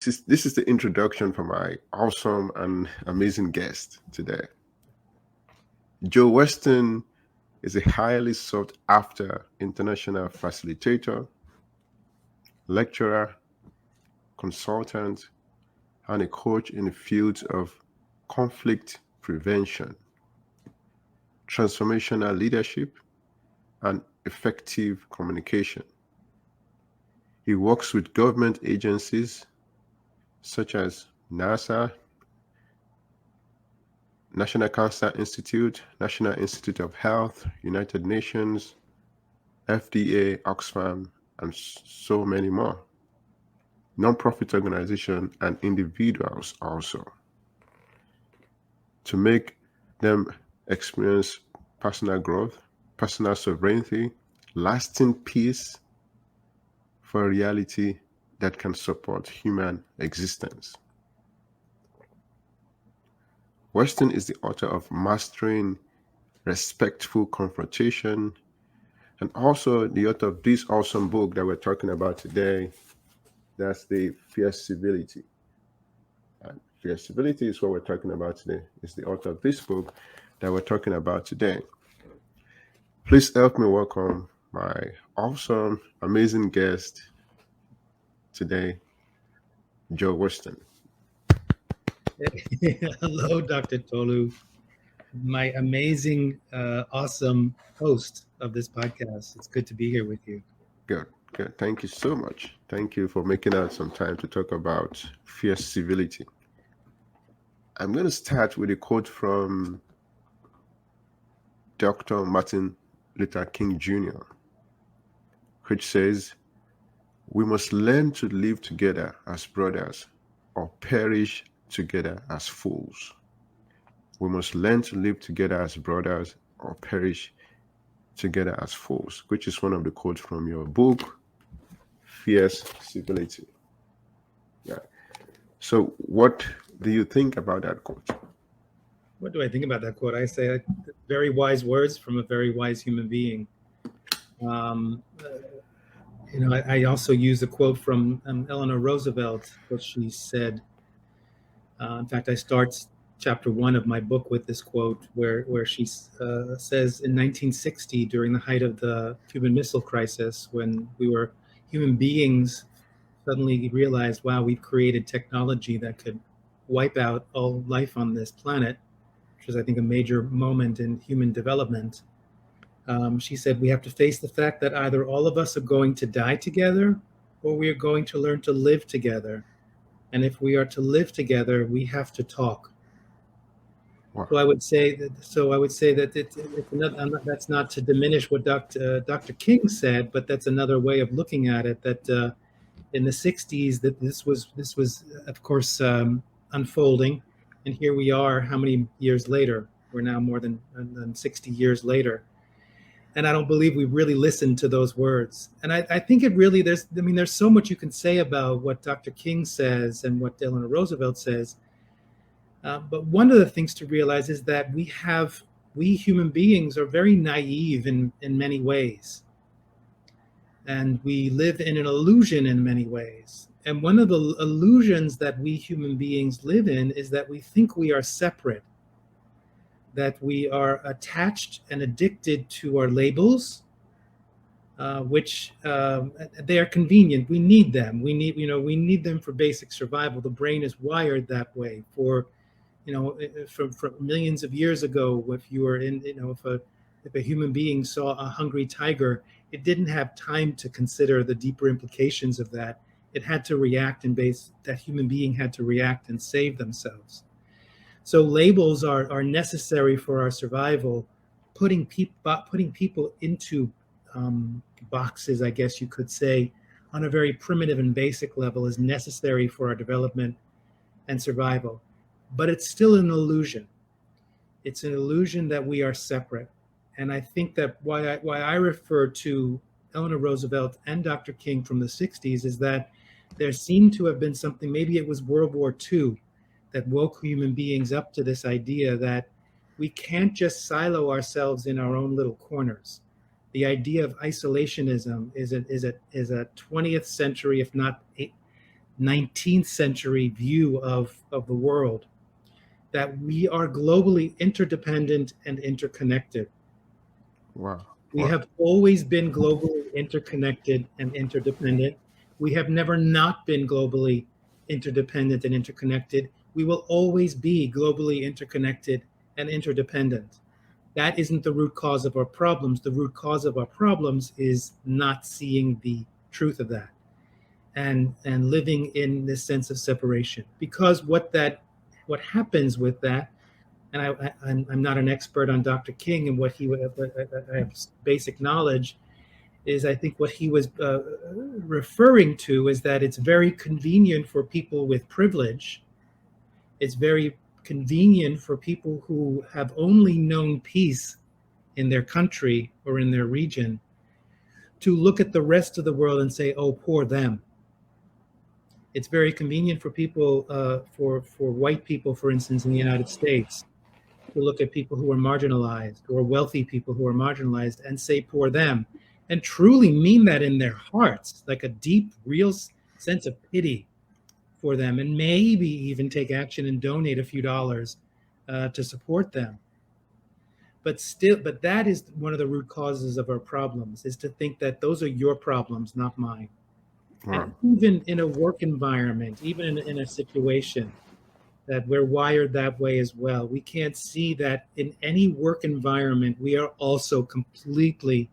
This is the introduction for my awesome and amazing guest today. Joe Weston is a highly sought after international facilitator, lecturer, consultant, and a coach in the fields of conflict prevention, transformational leadership, and effective communication. He works with government agencies such as NASA, National Cancer Institute, National Institute of Health, United Nations, FDA, Oxfam, and so many more. Non-profit organizations and individuals also, to make them experience personal growth, personal sovereignty, lasting peace for a reality that can support human existence. Weston is the author of Mastering Respectful Confrontation, and also the author of this awesome book that we're talking about today. That's the Fierce Civility. And Fierce Civility is what we're talking about today. It's the author of this book that we're talking about today. Please help me welcome my awesome, amazing guest today, Joe Weston. Hello, Dr. Tolu, my amazing, awesome host of this podcast. It's good to be here with you. Good. Thank you so much. Thank you for making out some time to talk about fierce civility. I'm going to start with a quote from Dr. Martin Luther King Jr., which says, "We must learn to live together as brothers or perish together as fools." We must learn to live together as brothers or perish together as fools, which is one of the quotes from your book, Fierce Civility. Yeah. So what do you think about that quote? What do I think about that quote? I say very wise words from a very wise human being. I also use a quote from Eleanor Roosevelt, what she said. In fact, I start chapter 1 of my book with this quote where she says in 1960, during the height of the Cuban Missile Crisis, when human beings suddenly realized, wow, we've created technology that could wipe out all life on this planet, which is, I think, a major moment in human development. She said, we have to face the fact that either all of us are going to die together or we are going to learn to live together. And if we are to live together, we have to talk. Wow. So I would say that it's another, that's not to diminish what Dr. King said, but that's another way of looking at it, that in the 60s, that this was of course unfolding. And here we are, how many years later? We're now more than 60 years later. And I don't believe we really listened to those words. And I think it really, there's so much you can say about what Dr. King says and what Eleanor Roosevelt says. But one of the things to realize is that we human beings are very naive in many ways. And we live in an illusion in many ways. And one of the illusions that we human beings live in is that we think we are separate, that we are attached and addicted to our labels, which they are convenient. We need them. We need them for basic survival. The brain is wired that way. From millions of years ago, if a human being saw a hungry tiger, it didn't have time to consider the deeper implications of that. It had to react, and that human being had to react and save themselves. So labels are necessary for our survival. Putting people into boxes, I guess you could say, on a very primitive and basic level is necessary for our development and survival. But it's still an illusion. It's an illusion that we are separate. And I think that why I refer to Eleanor Roosevelt and Dr. King from the 60s is that there seemed to have been something, maybe it was World War II, that woke human beings up to this idea that we can't just silo ourselves in our own little corners. The idea of isolationism is a 20th century, if not 19th century view of the world, that we are globally interdependent and interconnected. Wow. We Wow. have always been globally interconnected and interdependent. We have never not been globally interdependent and interconnected. We will always be globally interconnected and interdependent. That isn't the root cause of our problems. The root cause of our problems is not seeing the truth of that, and living in this sense of separation. Because what happens with that, and I'm not an expert on Dr. King and what he I have basic knowledge, is I think what he was referring to is that it's very convenient for people with privilege. It's very convenient for people who have only known peace in their country or in their region to look at the rest of the world and say, oh, poor them. It's very convenient for people, for white people, for instance, in the United States, to look at people who are marginalized, or wealthy people who are marginalized, and say poor them, and truly mean that in their hearts, like a deep, real sense of pity for them, and maybe even take action and donate a few dollars to support them. But that is one of the root causes of our problems, is to think that those are your problems, not mine. Wow. And even in a work environment, even in a situation, that we're wired that way as well. We can't see that in any work environment, we are also completely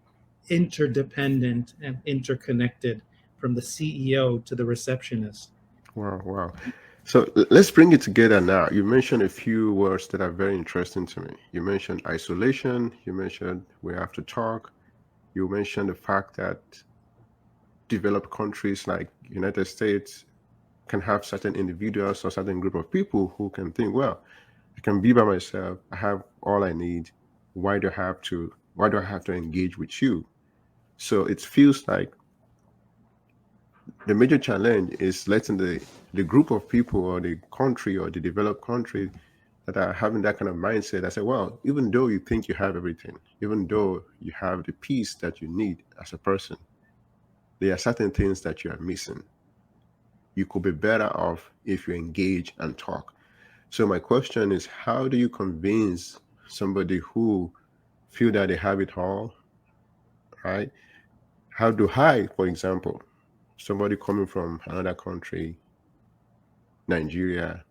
interdependent and interconnected, from the CEO to the receptionist. Wow. Wow. So let's bring it together now. You mentioned a few words that are very interesting to me. You mentioned isolation. You mentioned we have to talk. You mentioned the fact that developed countries like United States can have certain individuals or certain group of people who can think, well, I can be by myself. I have all I need. Why do I have to engage with you? So it feels like the major challenge is letting the group of people or the country or the developed country that are having that kind of mindset. I say, well, even though you think you have everything, even though you have the peace that you need as a person, there are certain things that you are missing. You could be better off if you engage and talk. So my question is, how do you convince somebody who feel that they have it all, right? How do I, for example, somebody coming from another country, Nigeria,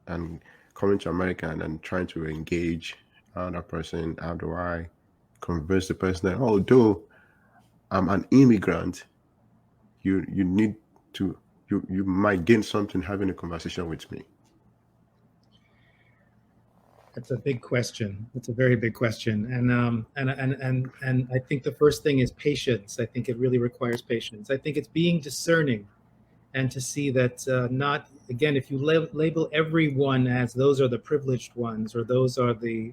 and coming to America and trying to engage another person, how do I convince the person that although I'm an immigrant, you need to you might gain something having a conversation with me? That's a big question. It's a very big question, and I think the first thing is patience. I think it really requires patience. I think it's being discerning, and to see that, not, again, if you label everyone as those are the privileged ones, or those are the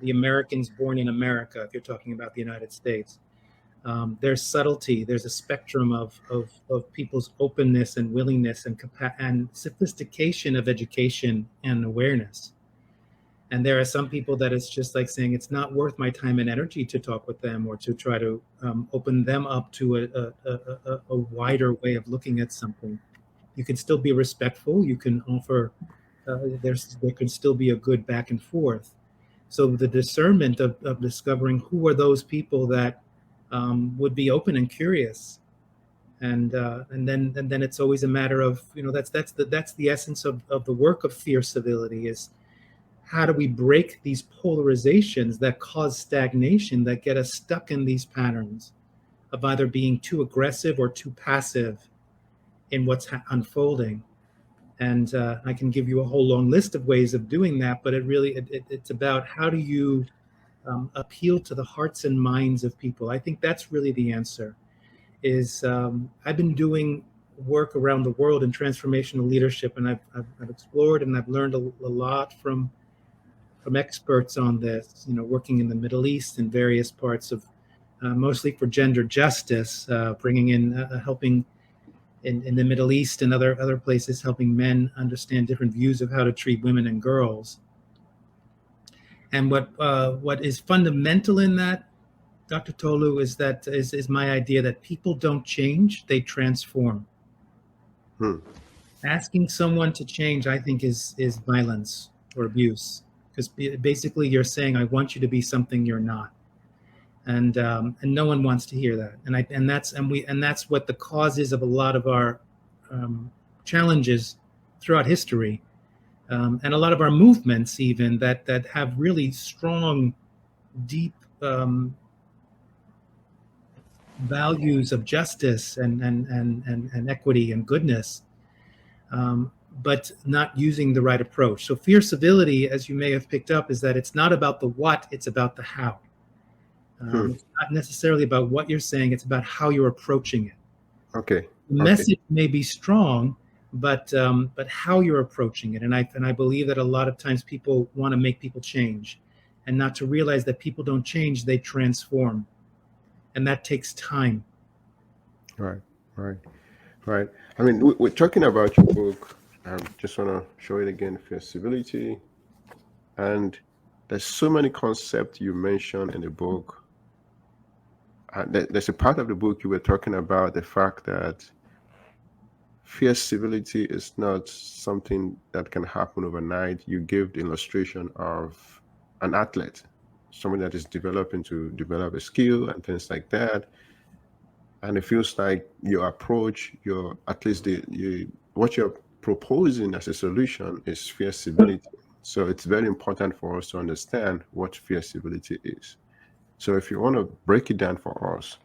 Americans born in America, if you're talking about the United States. There's subtlety. There's a spectrum of people's openness and willingness and sophistication of education and awareness. And there are some people that it's just like saying it's not worth my time and energy to talk with them, or to try to open them up to a wider way of looking at something. You can still be respectful. You can offer. There can still be a good back and forth. So the discernment of discovering who are those people that would be open and curious, and then it's always a matter of, that's the essence of the work of fierce civility, is how do we break these polarizations that cause stagnation, that get us stuck in these patterns of either being too aggressive or too passive in what's unfolding. And I can give you a whole long list of ways of doing that, but it's about how do you appeal to the hearts and minds of people. I think that's really the answer. Is I've been doing work around the world in transformational leadership, and I've explored and I've learned a lot from experts on this. Working in the Middle East and various parts of, mostly for gender justice, bringing in helping in the Middle East and other places, helping men understand different views of how to treat women and girls. And what is fundamental in that, Dr. Tolu, is my idea that people don't change, they transform. Hmm. Asking someone to change, I think, is violence or abuse, because basically you're saying, I want you to be something you're not. And no one wants to hear that. And that's what the cause is of a lot of our challenges throughout history, and a lot of our movements even that have really strong, deep values of justice and equity and goodness, but not using the right approach. So fear civility, as you may have picked up, is that it's not about the what, it's about the how. Hmm. It's not necessarily about what you're saying, it's about how you're approaching it. Okay. The Okay. message may be strong, but how you're approaching it. And I believe that a lot of times people want to make people change, and not to realize that people don't change, they transform, and that takes time. Right. Right. Right. I mean, we're talking about your book. I just want to show it again, Civility. And there's so many concepts you mentioned in the book. There's a part of the book you were talking about the fact that fierce civility is not something that can happen overnight. You gave the illustration of an athlete, someone that is developing to develop a skill and things like that. And it feels like your approach, your at least what you're proposing as a solution is fierce civility. So it's very important for us to understand what fierce civility is. So if you want to break it down for us,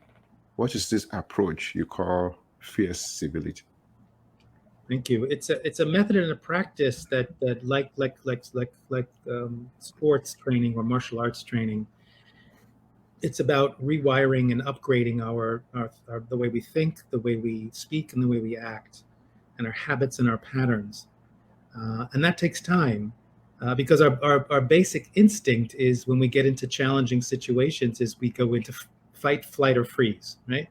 what is this approach you call fierce civility? Thank you. It's a method and a practice that sports training or martial arts training. It's about rewiring and upgrading our the way we think, the way we speak, and the way we act, and our habits and our patterns. And that takes time, because our basic instinct is, when we get into challenging situations, is we go into fight, flight, or freeze, right?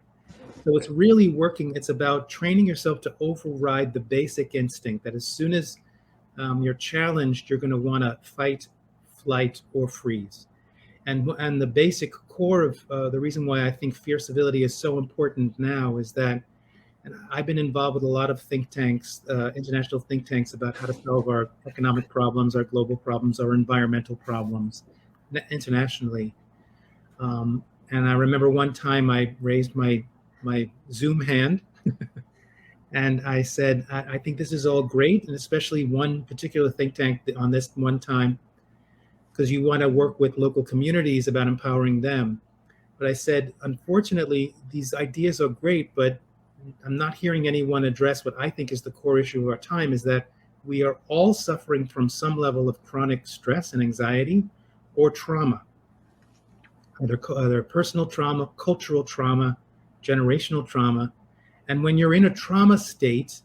So it's really working. It's about training yourself to override the basic instinct that as soon as you're challenged, you're going to want to fight, flight, or freeze. And the basic core of the reason why I think fierce civility is so important now is that, and I've been involved with a lot of think tanks, international think tanks, about how to solve our economic problems, our global problems, our environmental problems internationally. And I remember one time I raised my Zoom hand and I said, I think this is all great, and especially one particular think tank on this one time, because you want to work with local communities about empowering them. But I said, unfortunately, these ideas are great, but I'm not hearing anyone address what I think is the core issue of our time, is that we are all suffering from some level of chronic stress and anxiety or trauma, either personal trauma, cultural trauma, generational trauma. And when you're in a trauma state,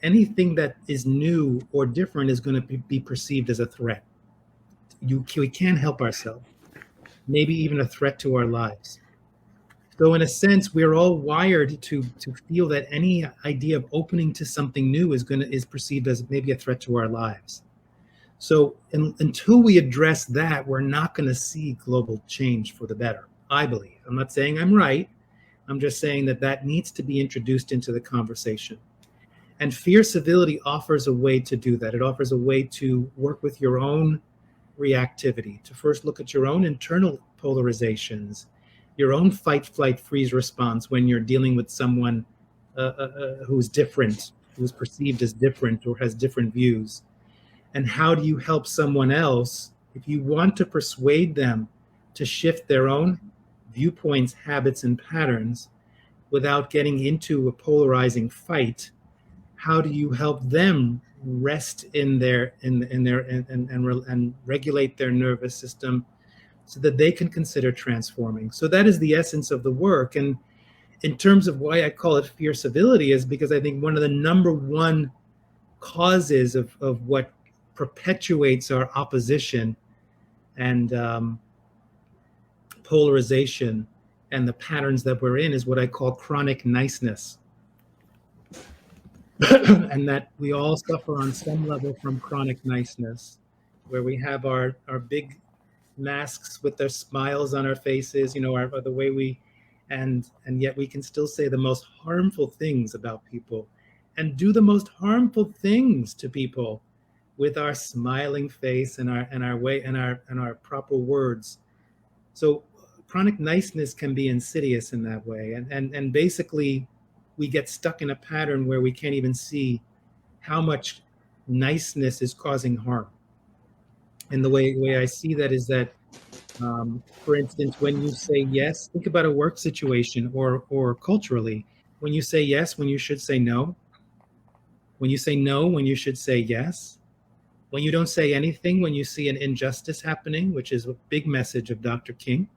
anything that is new or different is going to be perceived as a threat. We can't help ourselves, maybe even a threat to our lives. So in a sense, we're all wired to feel that any idea of opening to something new is perceived as maybe a threat to our lives. So until we address that, we're not going to see global change for the better, I believe. I'm not saying I'm right. I'm just saying that needs to be introduced into the conversation. And fierce civility offers a way to do that. It offers a way to work with your own reactivity, to first look at your own internal polarizations, your own fight, flight, freeze response when you're dealing with someone who's different, who's perceived as different or has different views. And how do you help someone else if you want to persuade them to shift their own viewpoints, habits, and patterns without getting into a polarizing fight? How do you help them rest in their and regulate their nervous system so that they can consider transforming? So that is the essence of the work. And in terms of why I call it fierce civility, is because I think one of the number one causes of what perpetuates our opposition and polarization and the patterns that we're in is what I call chronic niceness. And that we all suffer on some level from chronic niceness, where we have our big masks with their smiles on our faces, the way we, and yet we can still say the most harmful things about people and do the most harmful things to people with our smiling face and our way and our proper words. So chronic niceness can be insidious in that way, and basically we get stuck in a pattern where we can't even see how much niceness is causing harm. And the way I see that is that, for instance, when you say yes, think about a work situation or culturally. When you say yes, when you should say no. When you say no, when you should say yes. When you don't say anything, when you see an injustice happening, which is a big message of Dr. King.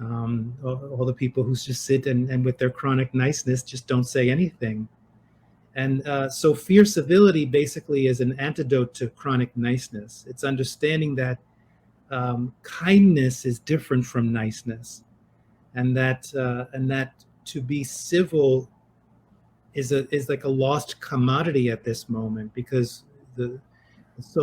All the people who just sit and with their chronic niceness just don't say anything. And so fear civility basically is an antidote to chronic niceness. It's understanding that kindness is different from niceness, and that to be civil is like a lost commodity at this moment, because the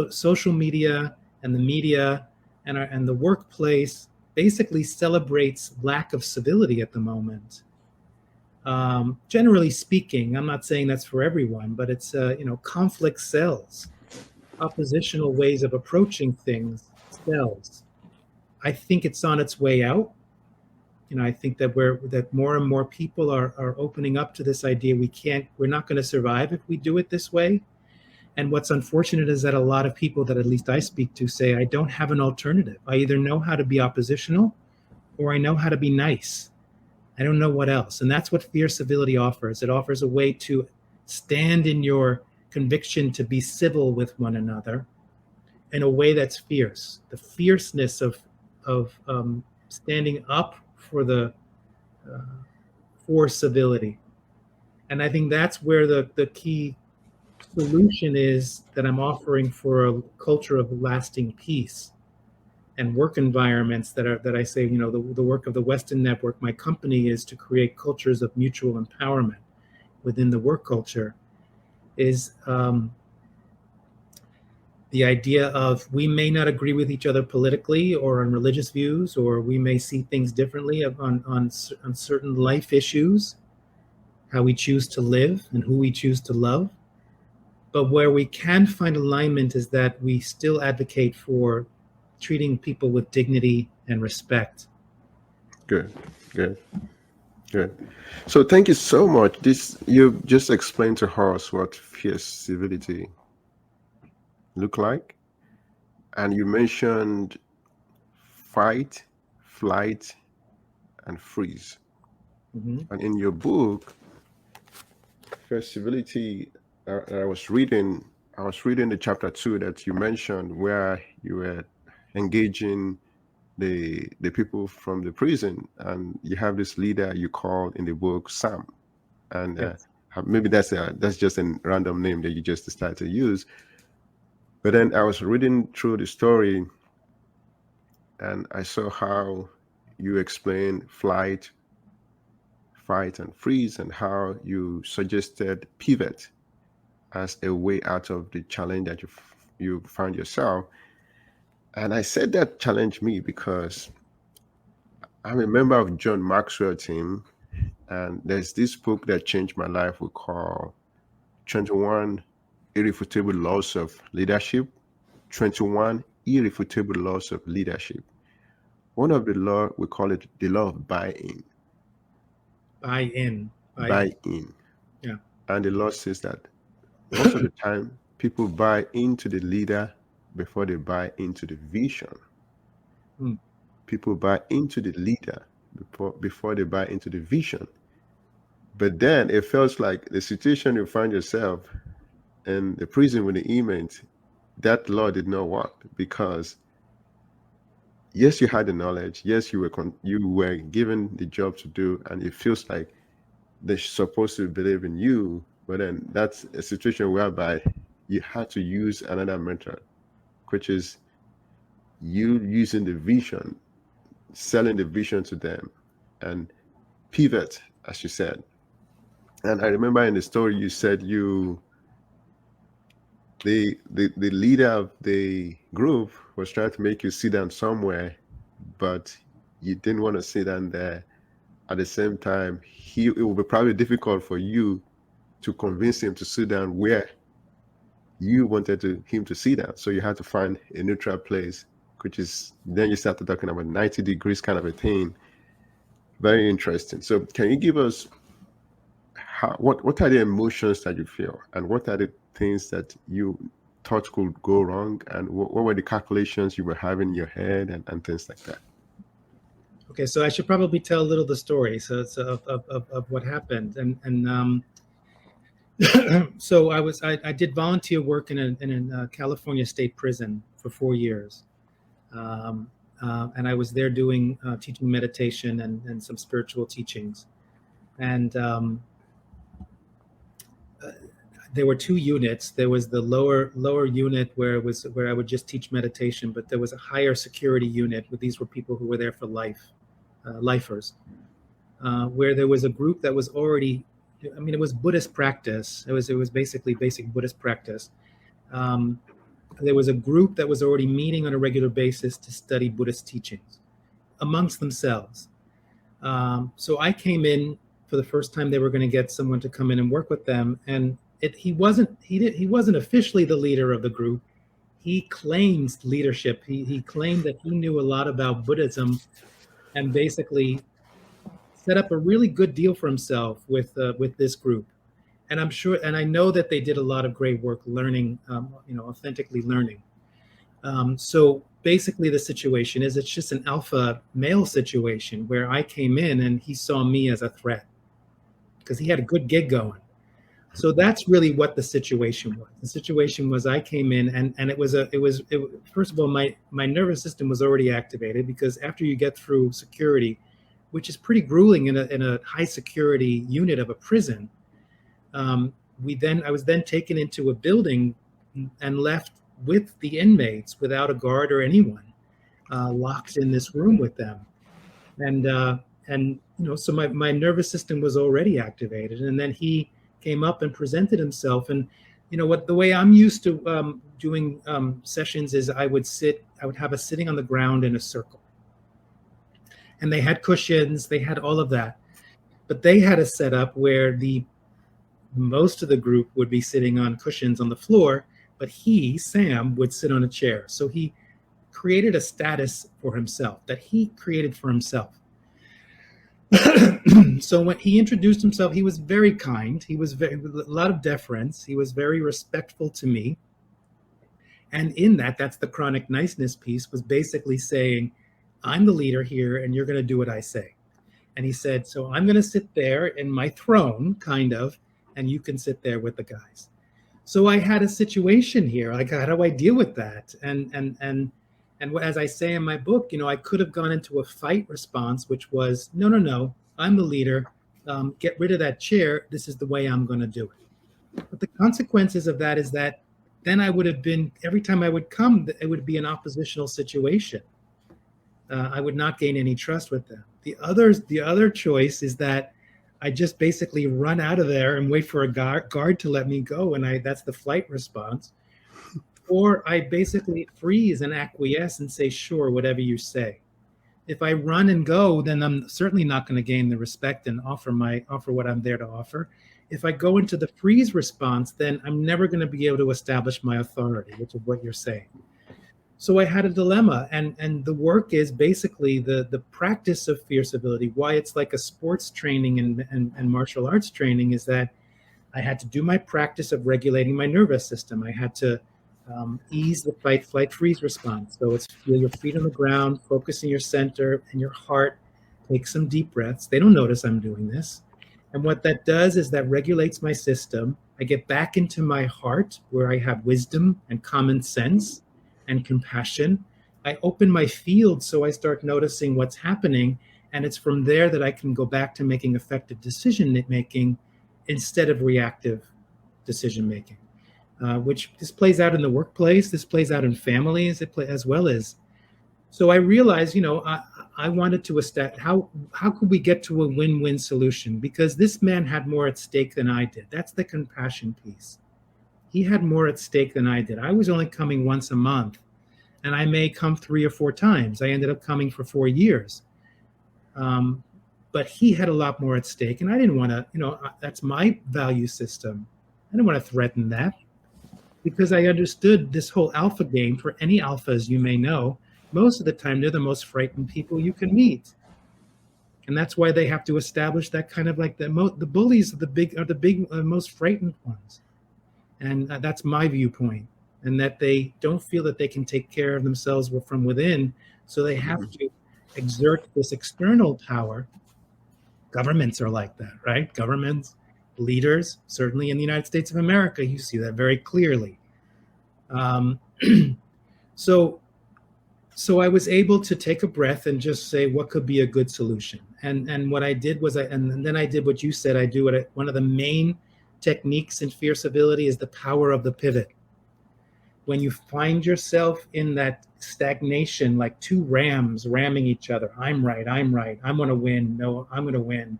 social media and the media and the workplace basically celebrates lack of civility at the moment. Generally speaking, I'm not saying that's for everyone, but it's conflict sells. Oppositional ways of approaching things sells. I think it's on its way out. I think that more and more people are opening up to this idea we're not going to survive if we do it this way. And what's unfortunate is that a lot of people that at least I speak to say, I don't have an alternative. I either know how to be oppositional or I know how to be nice. I don't know what else. And that's what fear civility offers. It offers a way to stand in your conviction to be civil with one another in a way that's fierce. The fierceness of standing up for civility. And I think that's where the key solution is that I'm offering for a culture of lasting peace and work environments that I say, the work of the Weston Network, my company, is to create cultures of mutual empowerment within the work culture, is the idea of we may not agree with each other politically or on religious views, or we may see things differently on certain life issues, how we choose to live and who we choose to love. But where we can find alignment is that we still advocate for treating people with dignity and respect. Good, good, good. So thank you so much. You just explained to us what fierce civility look like, and you mentioned fight, flight, and freeze. Mm-hmm. And in your book, Fierce Civility, I was reading the chapter 2 that you mentioned, where you were engaging the people from the prison, and you have this leader you called in the book Sam, and Yes. maybe that's just a random name that you just decided to use. But then I was reading through the story, and I saw how you explained flight, fight, and freeze, and how you suggested pivot as a way out of the challenge that you found yourself. And I said that challenged me because I'm a member of John Maxwell team, and there's this book that changed my life we call 21 Irrefutable Laws of Leadership. 21 Irrefutable Laws of Leadership. One of the law, we call it the law of buy-in. Buy-in. Buy-in. Yeah. And the law says that most of the time people buy into the leader before they buy into the vision. People buy into the leader before they buy into the vision. But then it feels like the situation you find yourself in the prison with the inmates, that law did not work, because yes, you had the knowledge, yes, you were given the job to do, and it feels like they're supposed to believe in you, but then that's a situation whereby you had to use another method, which is you using the vision, selling the vision to them, and pivot, as you said. And I remember in the story you said the leader of the group was trying to make you sit down somewhere, but you didn't want to sit down there. At the same time, it would be probably difficult for you to convince him to sit down where you wanted him to sit down. So you had to find a neutral place, which is, then you started talking about 90 degrees kind of a thing. Very interesting. So can you give us what are the emotions that you feel, and what are the things that you thought could go wrong, and what were the calculations you were having in your head, and things like that? Okay, so I should probably tell a little the story, so it's of what happened, and so I did volunteer work in a California state prison for 4 years, and I was there doing teaching meditation and some spiritual teachings, and there were 2 units. There was the lower unit where I would just teach meditation, but there was a higher security unit where these were people who were there for life, lifers, where there was a group that was already, I mean, it was Buddhist practice. It was basically basic Buddhist practice. There was a group that was already meeting on a regular basis to study Buddhist teachings amongst themselves. So I came in for the first time. They were going to get someone to come in and work with them, and he wasn't officially the leader of the group. He claimed leadership. He claimed that he knew a lot about Buddhism, and basically set up a really good deal for himself with this group. And I'm sure, and I know that they did a lot of great work learning, authentically learning. So basically the situation is, it's just an alpha male situation where I came in and he saw me as a threat because he had a good gig going. So that's really what the situation was. The situation was I came in and it was first of all, my nervous system was already activated, because after you get through security, which is pretty grueling in a high security unit of a prison, I was then taken into a building and left with the inmates without a guard or anyone, locked in this room with them. And so my nervous system was already activated. And then he came up and presented himself. And the way I'm used to doing sessions is I would have a sitting on the ground in a circle. And they had cushions, they had all of that. But they had a setup where most of the group would be sitting on cushions on the floor, but Sam, would sit on a chair. So he created a status for himself that he created for himself. So when he introduced himself, he was very kind. He was a lot of deference. He was very respectful to me. And in that's the chronic niceness piece, was basically saying, I'm the leader here and you're going to do what I say. And he said, so I'm going to sit there in my throne, kind of, and you can sit there with the guys. So I had a situation here. Like, how do I deal with that? And as I say in my book, I could have gone into a fight response, which was, no, I'm the leader. Get rid of that chair. This is the way I'm going to do it. But the consequences of that is that then I would have been, every time I would come, it would be an oppositional situation. I would not gain any trust with them. The other choice is that I just basically run out of there and wait for a guard to let me go, and that's the flight response. Or I basically freeze and acquiesce and say, sure, whatever you say. If I run and go, then I'm certainly not going to gain the respect and offer what I'm there to offer. If I go into the freeze response, then I'm never going to be able to establish my authority, which is what you're saying. So I had a dilemma, and the work is basically the practice of fierce civility. Why it's like a sports training and martial arts training is that I had to do my practice of regulating my nervous system. I had to ease the fight, flight, freeze response. So it's feel your feet on the ground, focus in your center and your heart, take some deep breaths. They don't notice I'm doing this. And what that does is that regulates my system. I get back into my heart where I have wisdom and common sense and compassion. I open my field so I start noticing what's happening. And it's from there that I can go back to making effective decision making instead of reactive decision making. Which this plays out in the workplace, this plays out in families, as well as. So I realized, I wanted to establish how could we get to a win-win solution? Because this man had more at stake than I did. That's the compassion piece. He had more at stake than I did. I was only coming once a month, and I may come 3 or 4 times. I ended up coming for 4 years. but he had a lot more at stake, and I didn't want to, that's my value system. I didn't want to threaten that, because I understood this whole alpha game. For any alphas you may know, most of the time they're the most frightened people you can meet, and that's why they have to establish that kind of like the bullies are the big most frightened ones, and that's my viewpoint, and that they don't feel that they can take care of themselves from within, so they have to exert this external power. Governments are like that, right? Governments, leaders, certainly in the United States of America, you see that very clearly. So I was able to take a breath and just say, what could be a good solution? And what I did was, and then I did what you said I do. One of the main techniques in fierce civility is the power of the pivot. When you find yourself in that stagnation, like two rams ramming each other, I'm right, I'm going to win, no, I'm going to win.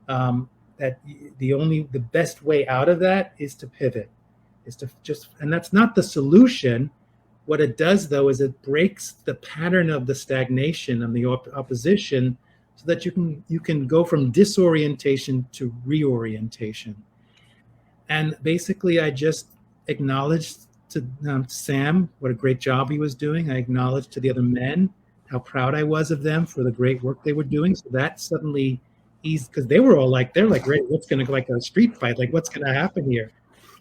That the best way out of that is to pivot, is to just, and that's not the solution. What it does, though, is it breaks the pattern of the stagnation and the opposition, so that you can go from disorientation to reorientation. And basically, I just acknowledged to Sam what a great job he was doing. I acknowledged to the other men how proud I was of them for the great work they were doing. So that suddenly eased, because they were all like, they're like, great, what's going to go, like a street fight? Like, what's going to happen here?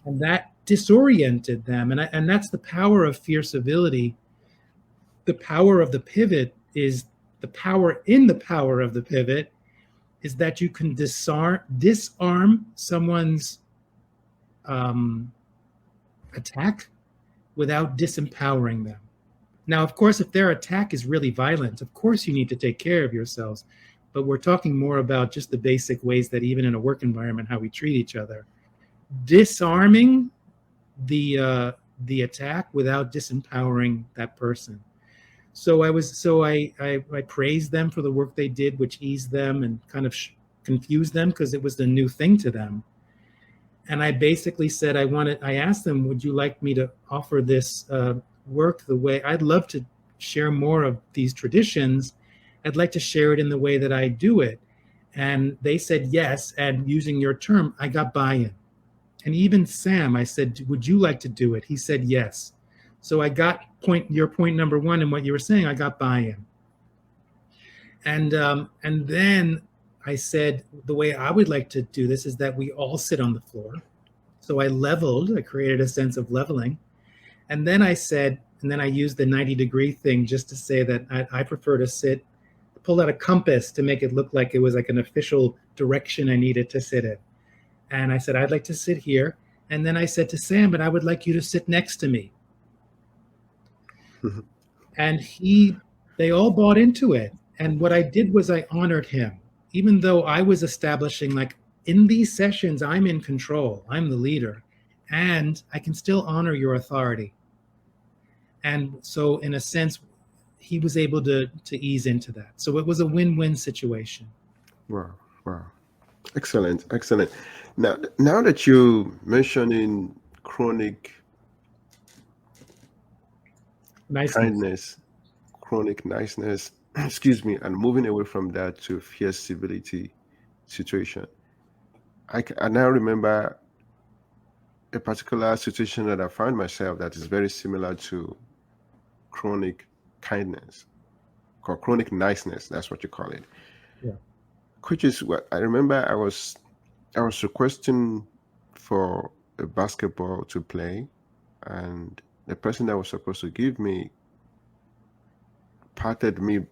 And that disoriented them. And that's the power of fierce civility. The power of the pivot is the power in the power of the pivot is that you can disarm someone's attack without disempowering them. Now, of course, if their attack is really violent, of course you need to take care of yourselves. But we're talking more about just the basic ways that even in a work environment, how we treat each other. Disarming the attack without disempowering that person. So I praised them for the work they did, which eased them and kind of confused them because it was the new thing to them. And I basically said, I asked them, would you like me to offer this work the way, I'd love to share more of these traditions. I'd like to share it in the way that I do it. And they said yes. And using your term, I got buy-in. And even Sam, I said, would you like to do it? He said yes. So I got your point number one and what you were saying, I got buy-in. And then I said, the way I would like to do this is that we all sit on the floor. So I created a sense of leveling. And then I said, and then I used the 90-degree thing just to say that I prefer to sit, pull out a compass to make it look like it was like an official direction I needed to sit in. And I said, I'd like to sit here. And then I said to Sam, but I would like you to sit next to me. And they all bought into it. And what I did was I honored him. Even though I was establishing, like, in these sessions, I'm in control, I'm the leader, and I can still honor your authority. And so in a sense, he was able to ease into that. So it was a win-win situation. Wow. Excellent. Now that you mentioning chronic kindness, chronic niceness, excuse me, and moving away from that to fierce civility situation, I now remember a particular situation that I found myself that is very similar to chronic kindness, or chronic niceness. That's what you call it. Yeah. Which is what I remember. I was requesting for a basketball to play, and the person that was supposed to give me patted me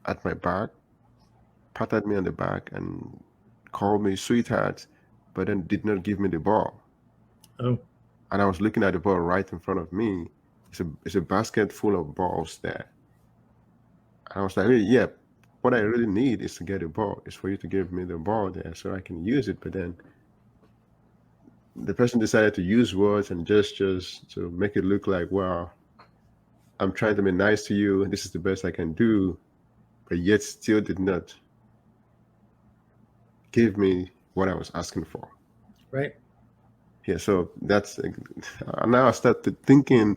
at my back, patted me on the back, and called me sweetheart, but then did not give me the ball. Oh. And I was looking at the ball right in front of me. It's a basket full of balls there. And I was like, hey, yeah, what I really need is to get a ball. It's for you to give me the ball there so I can use it. But then the person decided to use words and gestures to make it look like, wow, I'm trying to be nice to you, and this is the best I can do, but yet still did not give me what I was asking for. Right. Yeah, so that's now I started thinking,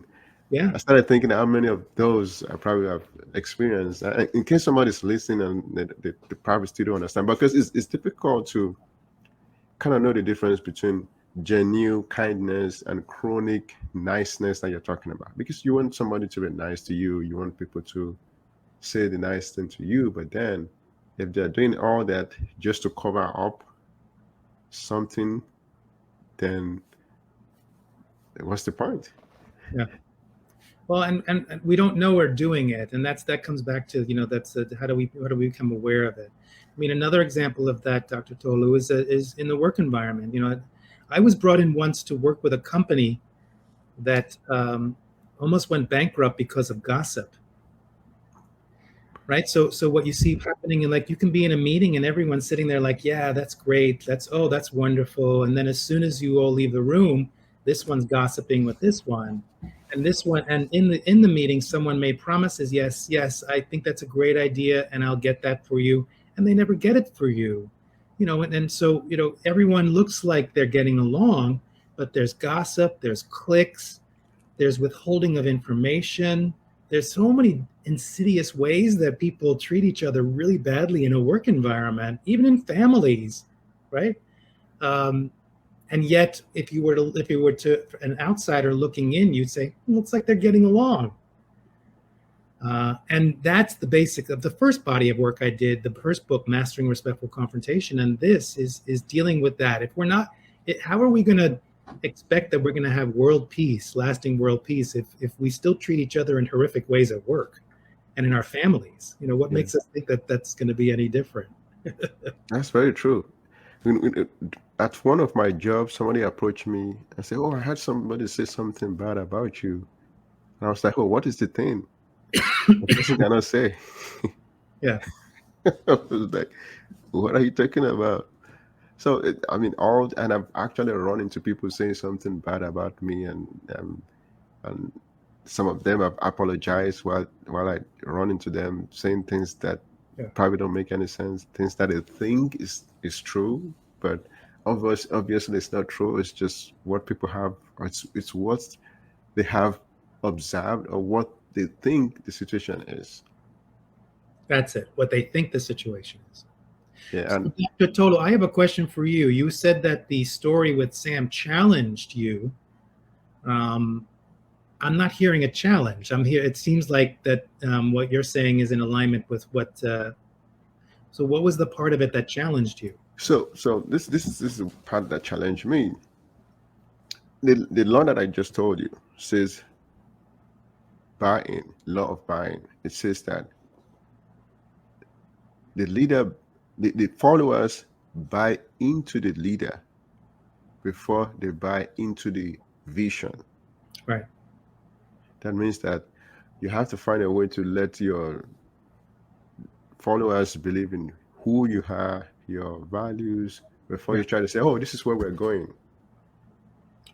Yeah. I started thinking how many of those I probably have experienced. In case somebody's listening and they probably still don't understand, because it's difficult to kind of know the difference between genuine kindness and chronic niceness that you're talking about. Because you want somebody to be nice to you, you want people to say the nice thing to you, but then if they're doing all that just to cover up something, then what's the point? Yeah. Well, and we don't know we're doing it, and that comes back to, that's how do we become aware of it? I mean, another example of that, Dr. Tolu, is in the work environment. I was brought in once to work with a company that almost went bankrupt because of gossip. Right. So what you see happening, and like, you can be in a meeting and everyone's sitting there like, yeah, that's great. That's wonderful. And then as soon as you all leave the room, this one's gossiping with this one and this one. And in the meeting, someone made promises. Yes, I think that's a great idea. And I'll get that for you. And they never get it for you. And so, everyone looks like they're getting along, but there's gossip, there's clicks, there's withholding of information. There's so many insidious ways that people treat each other really badly in a work environment, even in families, right? And yet, if you were to an outsider looking in, you'd say, looks like they're getting along. And that's the basic of the first body of work I did, the first book, Mastering Respectful Confrontation. And this is dealing with that. If we're not, how are we going to expect that we're going to have world peace, lasting world peace, if we still treat each other in horrific ways at work and in our families? What makes us think that that's going to be any different? That's very true. At one of my jobs, somebody approached me and said, "Oh, I had somebody say something bad about you." And I was like, "Oh, what is the thing?" The person cannot say. Yeah. I was like, "What are you talking about?" So, and I've actually run into people saying something bad about me, and some of them have apologized while I run into them saying things that probably don't make any sense, things that they think is true, but obviously it's not true. It's just what people have, or it's what they have observed, or what they think the situation is. That's it, what they think the situation is. Yeah. And so, Dr. Tolu, I have a question for you. You said that the story with Sam challenged you. I'm not hearing a challenge. I'm here. It seems like that what you're saying is in alignment with what. So, what was the part of it that challenged you? So this is the part that challenged me. The law that I just told you says buy-in, law of buy-in. It says that the leader, the followers buy into the leader before they buy into the vision. Right. That means that you have to find a way to let your followers believe in who you are, your values, before you try to say, "Oh, this is where we're going."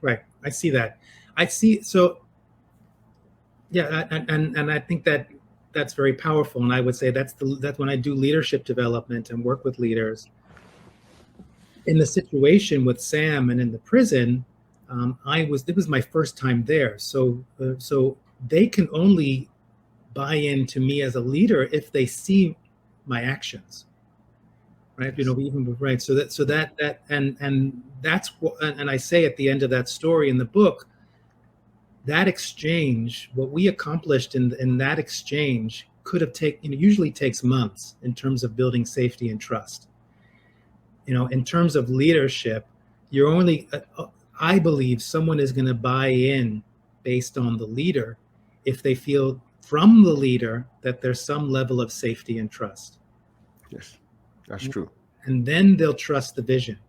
Right. I see that. I see. So, yeah, and I think that's very powerful. And I would say that's when I do leadership development and work with leaders. In the situation with Sam and in the prison, it was my first time there. So they can only buy into me as a leader if they see my actions. Right. Right. So that and that's what, and I say at the end of that story in the book, that exchange, what we accomplished in that exchange could have taken, usually takes months in terms of building safety and trust. In terms of leadership, you're only, I believe someone is going to buy in based on the leader if they feel from the leader that there's some level of safety and trust. Yes, that's true. And then they'll trust the vision.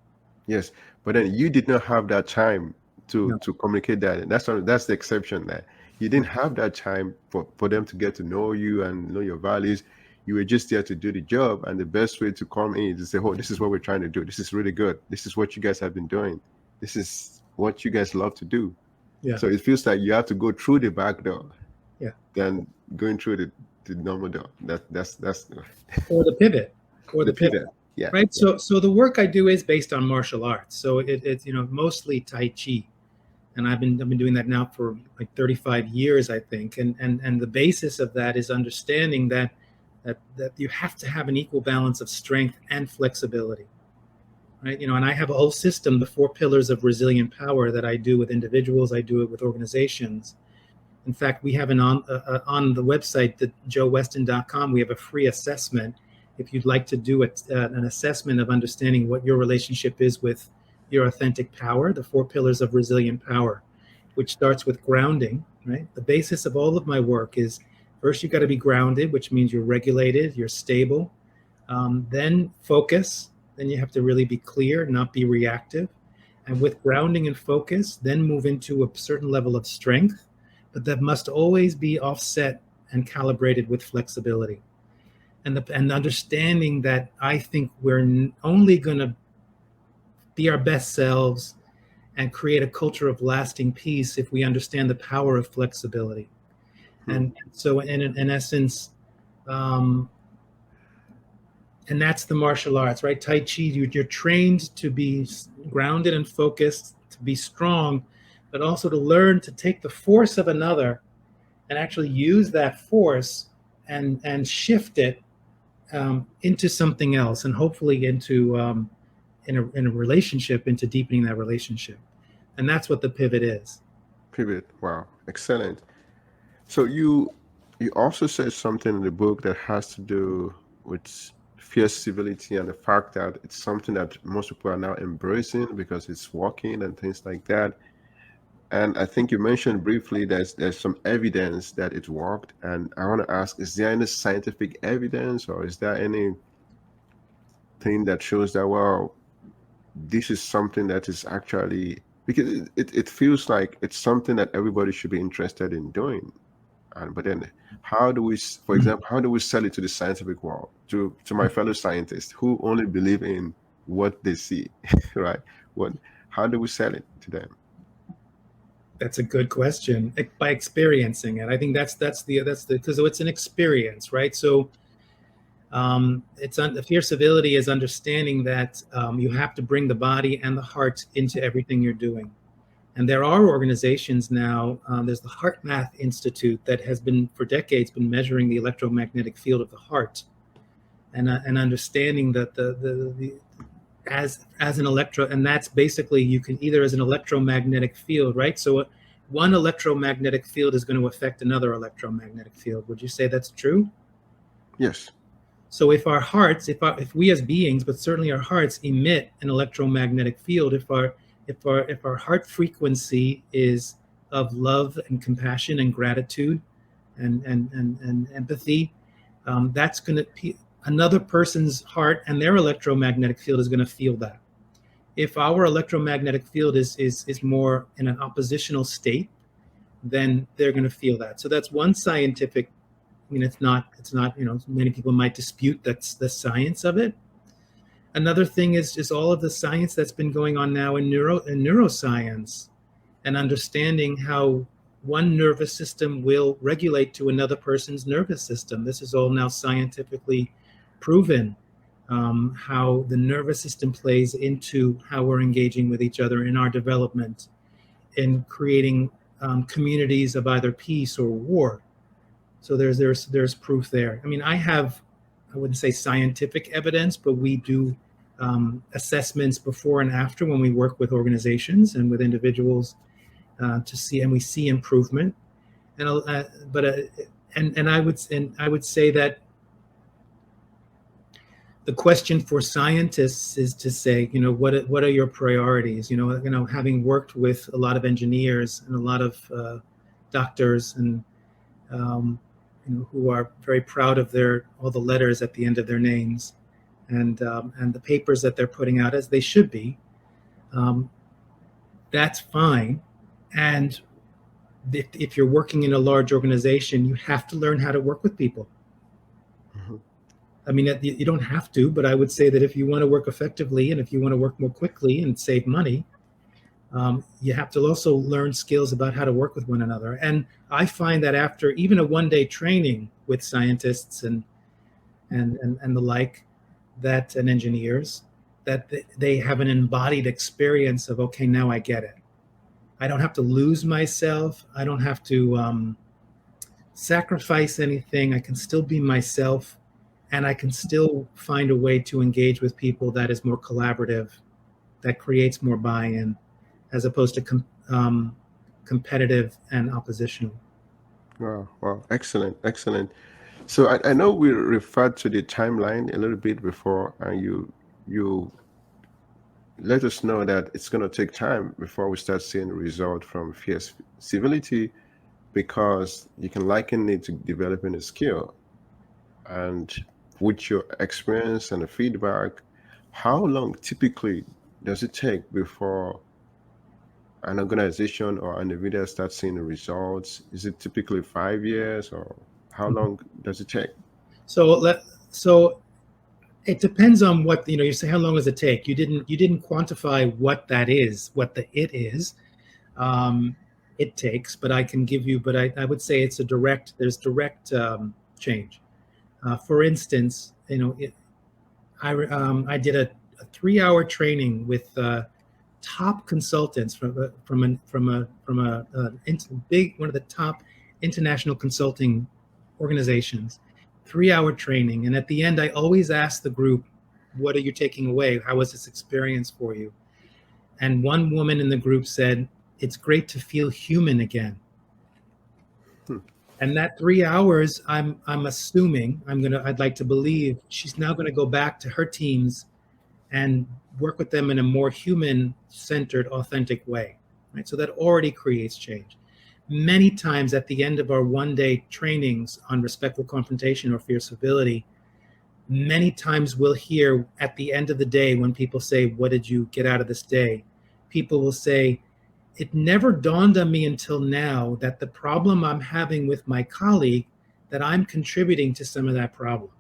Yes, but then you did not have that time to communicate that. That's the exception there. You didn't have that time for them to get to know you and know your values. You were just there to do the job, and the best way to come in is to say, "Oh, this is what we're trying to do. This is really good. This is what you guys have been doing. This is what you guys love to do." Yeah. So it feels like you have to go through the back door. Yeah. Than going through the normal door. That's or the pivot. Or the pivot. Yeah. Right. Yeah. So the work I do is based on martial arts. So it's mostly Tai Chi. And I've been doing that now for like 35 years, I think. And the basis of that is understanding that you have to have an equal balance of strength and flexibility, right? And I have a whole system, the 4 pillars of resilient power, that I do with individuals, I do it with organizations. In fact, we have on the website, the joeweston.com, we have a free assessment. If you'd like to do an assessment of understanding what your relationship is with your authentic power, the 4 pillars of resilient power, which starts with grounding, right? The basis of all of my work is, first, you've got to be grounded, which means you're regulated, you're stable. Then focus. Then you have to really be clear, not be reactive. And with grounding and focus, then move into a certain level of strength, but that must always be offset and calibrated with flexibility. And understanding that I think we're only going to be our best selves and create a culture of lasting peace if we understand the power of flexibility. And so in essence, and that's the martial arts, right? Tai Chi, you're trained to be grounded and focused, to be strong, but also to learn to take the force of another and actually use that force and shift it into something else, and hopefully into in a relationship, into deepening that relationship. And that's what the pivot is. Pivot. Wow, excellent. So you also said something in the book that has to do with fierce civility and the fact that it's something that most people are now embracing because it's working and things like that. And I think you mentioned briefly there's some evidence that it worked. And I want to ask, is there any scientific evidence, or is there anything that shows that, well, this is something that is actually, because it feels like it's something that everybody should be interested in doing. But then how do we, for example, how do we sell it to the scientific world, to my fellow scientists who only believe in what they see, right? How do we sell it to them? That's a good question. By experiencing it, I think that's because it's an experience, right? So the fierce civility is understanding that you have to bring the body and the heart into everything you're doing. And there are organizations now. There's the Heart Math Institute that has been for decades been measuring the electromagnetic field of the heart, and understanding that as an and that's basically, you can either as an electromagnetic field, right? So one electromagnetic field is going to affect another electromagnetic field. Would you say that's true? Yes. So if our hearts, if we as beings, but certainly our hearts, emit an electromagnetic field, if our heart frequency is of love and compassion and gratitude and empathy, that's going to another person's heart and their electromagnetic field is going to feel that. If our electromagnetic field is more in an oppositional state, then they're going to feel that. So that's one scientific. I mean, it's not. Many people might dispute that's the science of it. Another thing is just all of the science that's been going on now in neuroscience, and understanding how one nervous system will regulate to another person's nervous system. This is all now scientifically proven, how the nervous system plays into how we're engaging with each other in our development, in creating communities of either peace or war. So there's proof there. I mean, I wouldn't say scientific evidence, but we do assessments before and after when we work with organizations and with individuals to see, and we see improvement. And I would say that the question for scientists is to say, what are your priorities? Having worked with a lot of engineers and a lot of doctors and who are very proud of all the letters at the end of their names, and the papers that they're putting out, as they should be. That's fine. And if you're working in a large organization, you have to learn how to work with people. Mm-hmm. I mean, you don't have to, but I would say that if you want to work effectively and if you want to work more quickly and save money, you have to also learn skills about how to work with one another. And I find that after even a one-day training with scientists and the like, and engineers, that they have an embodied experience of, okay, now I get it. I don't have to lose myself. I don't have to sacrifice anything. I can still be myself, and I can still find a way to engage with people that is more collaborative, that creates more buy-in, as opposed to competitive and oppositional. Wow, wow, excellent, excellent. So I know we referred to the timeline a little bit before, and you let us know that it's going to take time before we start seeing the result from fierce civility, because you can liken it to developing a skill. And with your experience and the feedback, how long typically does it take before an organization or an individual starts seeing the results? Is it typically 5 years, or how long does it take? So it depends on what, you say, how long does it take? You didn't quantify what that is, what the it is. It takes, but I can give you, but I would say there's direct change. For instance, I did a 3-hour training with top consultants big, one of the top international consulting organizations. 3-hour training, and at the end, I always ask the group, "What are you taking away? How was this experience for you?" And one woman in the group said, "It's great to feel human again." Hmm. And that 3 hours, I'm assuming, I'd like to believe she's now gonna go back to her teams and work with them in a more human-centered, authentic way, right? So that already creates change. Many times at the end of our one-day trainings on respectful confrontation or fierce civility, many times we'll hear at the end of the day when people say, "What did you get out of this day?" People will say, "It never dawned on me until now that the problem I'm having with my colleague, that I'm contributing to some of that problem."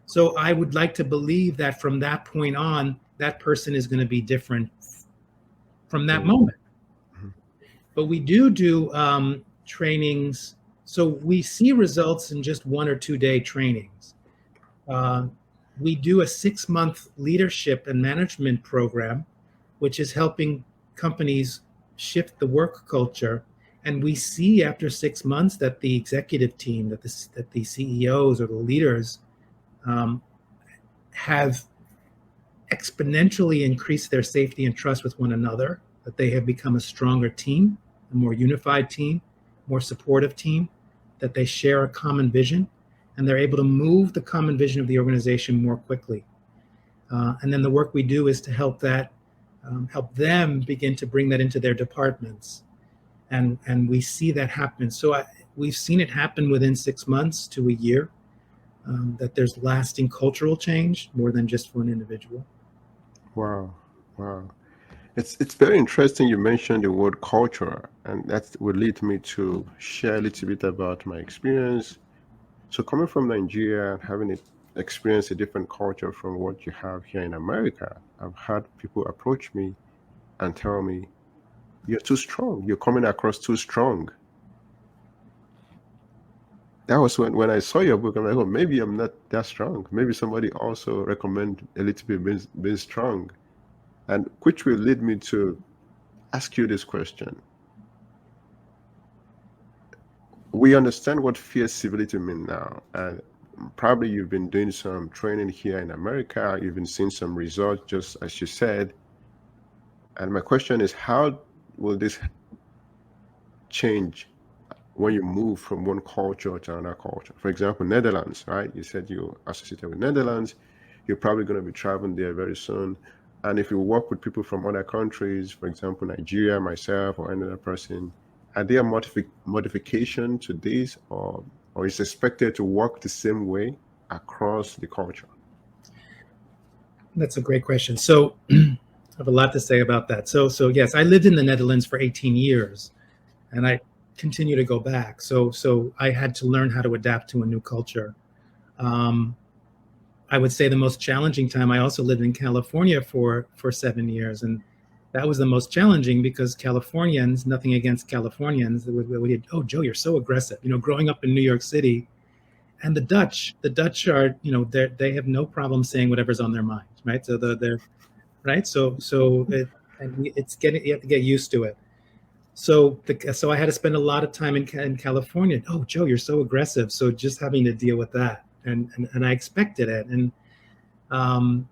So I would like to believe that from that point on, that person is going to be different from that moment. Mhm. But we do trainings. So we see results in just 1 or 2 day trainings. We do a 6-month leadership and management program, which is helping companies shift the work culture. And we see after 6 months that the executive team, that the CEOs or the leaders have exponentially increased their safety and trust with one another, that they have become a stronger team, a more unified team, more supportive team, that they share a common vision, and they're able to move the common vision of the organization more quickly. And then the work we do is to help them begin to bring that into their departments. And we see that happen. So we've seen it happen within 6 months to a year, that there's lasting cultural change more than just for an individual. Wow, wow. It's very interesting you mentioned the word culture, and that would lead me to share a little bit about my experience. So coming from Nigeria and having experienced a different culture from what you have here in America, I've had people approach me and tell me, "You're too strong. You're coming across too strong." That was when I saw your book. I'm like, "Oh, maybe I'm not that strong. Maybe somebody also recommend a little bit being strong." And which will lead me to ask you this question. We understand what fierce civility means now, and probably you've been doing some training here in America. You've been seeing some results, just as you said. And my question is, how will this change when you move from one culture to another culture? For example, Netherlands, right? You said you're associated with Netherlands. You're probably going to be traveling there very soon. And if you work with people from other countries, for example, Nigeria, myself, or another person, are there modification to this, or is expected to work the same way across the culture? That's a great question. So I have a lot to say about that. So yes, I lived in the Netherlands for 18 years, and I continue to go back. So I had to learn how to adapt to a new culture. I would say the most challenging time. I also lived in California for 7 years, and that was the most challenging because Californians, nothing against Californians, oh, Joe, you're so aggressive. Growing up in New York City, and the Dutch are, they have no problem saying whatever's on their mind, right? So they're right. So and you have to get used to it. So I had to spend a lot of time in California. Oh, Joe, you're so aggressive. So just having to deal with that, and I expected it, um,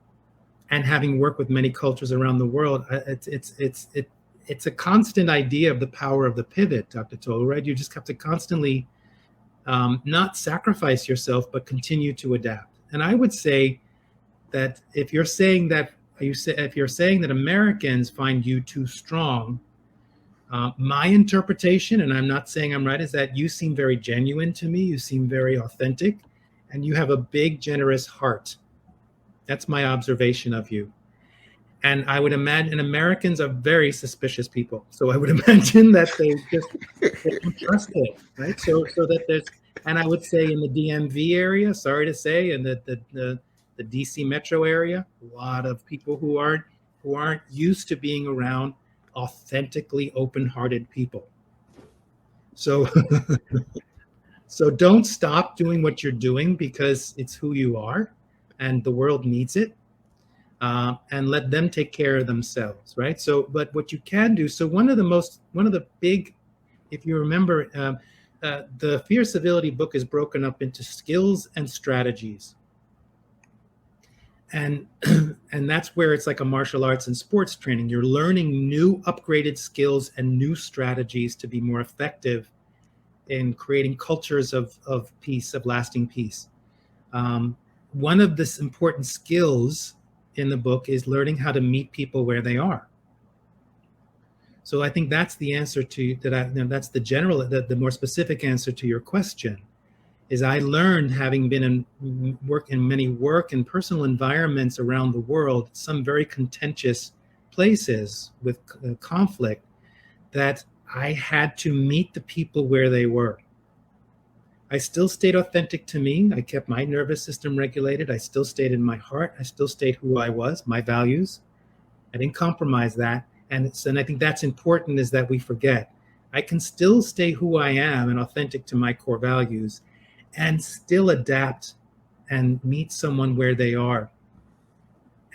and having worked with many cultures around the world, it's a constant idea of the power of the pivot, Dr. Toll, right? You just have to constantly not sacrifice yourself, but continue to adapt. And I would say that if you're saying that if you're saying that Americans find you too strong, my interpretation, and I'm not saying I'm right, is that you seem very genuine to me. You seem very authentic, and you have a big, generous heart. That's my observation of you. And I would imagine Americans are very suspicious people. So I would imagine that they don't trust it, right? So that there's, and I would say in the DMV area, sorry to say, in the DC metro area, a lot of people who aren't used to being around authentically open-hearted people. So so don't stop doing what you're doing because it's who you are, and the world needs it. And let them take care of themselves, right? So, but what you can do. So one of the big, if you remember, the Fear Civility book is broken up into skills and strategies. And and that's where it's like a martial arts and sports training. You're learning new upgraded skills and new strategies to be more effective in creating cultures of peace, of lasting peace. One of the important skills in the book is learning how to meet people where they are. So I think that's the answer to that. That's the general, the more specific answer to your question. Is I learned, having been in many work and personal environments around the world, some very contentious places with conflict, that I had to meet the people where they were. I still stayed authentic to me. I kept my nervous system regulated. I still stayed in my heart. I still stayed who I was, my values. I didn't compromise that. And I think that's important, is that we forget. I can still stay who I am and authentic to my core values and still adapt and meet someone where they are.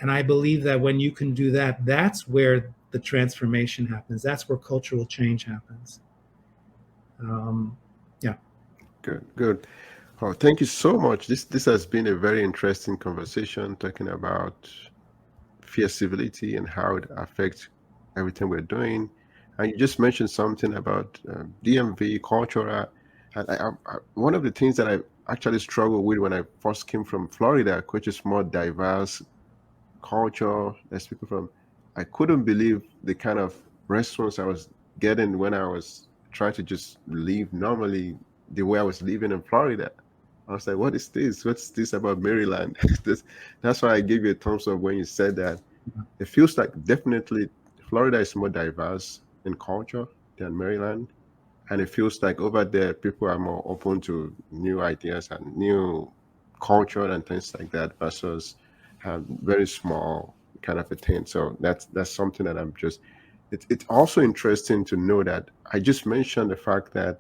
And I believe that when you can do that, that's where the transformation happens. That's where cultural change happens. Yeah. Good. Oh, thank you so much. This has been a very interesting conversation, talking about fear civility and how it affects everything we're doing. And you just mentioned something about DMV culture. And one of the things that I actually struggled with when I first came from Florida, which is more diverse culture, there's people from, I couldn't believe the kind of restaurants I was getting when I was trying to just live normally the way I was living in Florida. I was like, what is this? What's this about Maryland? That's why I gave you a thumbs up when you said that. It feels like definitely Florida is more diverse in culture than Maryland. And it feels like over there, people are more open to new ideas and new culture and things like that versus very small kind of a thing. So that's something that I'm just, it's also interesting to know that I just mentioned the fact that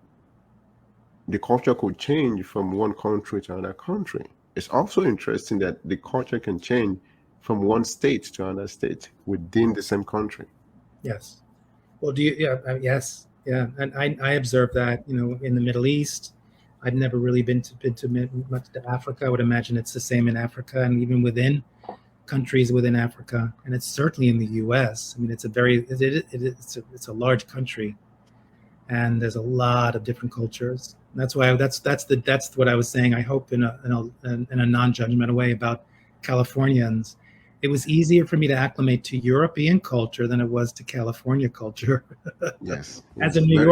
the culture could change from one country to another country. It's also interesting that the culture can change from one state to another state within the same country. Yes. Well, yes. Yeah. And I observed that, in the Middle East. I've never really been much to Africa. I would imagine it's the same in Africa, and even within countries within Africa. And it's certainly in the US. I mean, it's a large country, and there's a lot of different cultures. And that's why that's what I was saying. I hope in a non-judgmental way about Californians. It was easier for me to acclimate to European culture than it was to California culture. Yes. As a New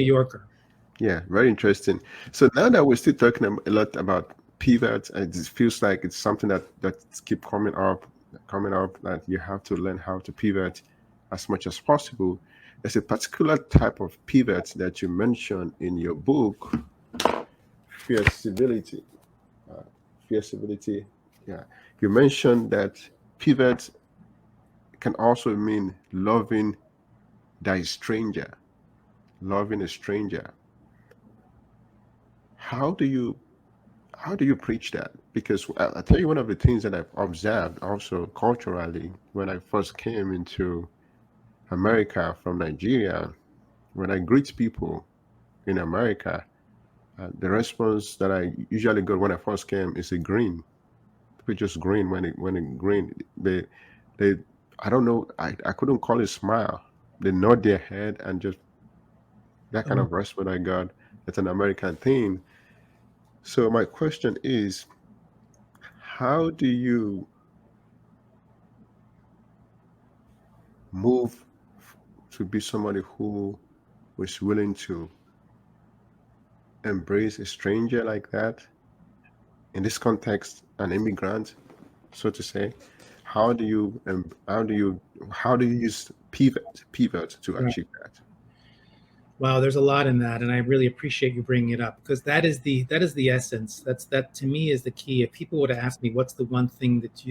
Yorker. Yeah, very interesting. So now that we're still talking a lot about pivots, and it feels like it's something that keep coming up, that you have to learn how to pivot as much as possible. There's a particular type of pivot that you mentioned in your book, Fear Civility. Fear Civility. Yeah. You mentioned that pivot can also mean loving thy stranger, loving a stranger. How do you preach that? Because I'll tell you, one of the things that I've observed also culturally when I first came into America from Nigeria, when I greet people in America, the response that I usually got when I first came is a grin. People just grin when it grin. They I don't know. I couldn't call it smile. They nod their head and just that kind Oh, of response I got. It's an American thing. So my question is, how do you move to be somebody who is willing to embrace a stranger like that? In this context, an immigrant, so to say. How do you use pivot to right. achieve that? Wow, there's a lot in that, and I really appreciate you bringing it up because that is the essence. That to me is the key. If people would have asked me, what's the one thing that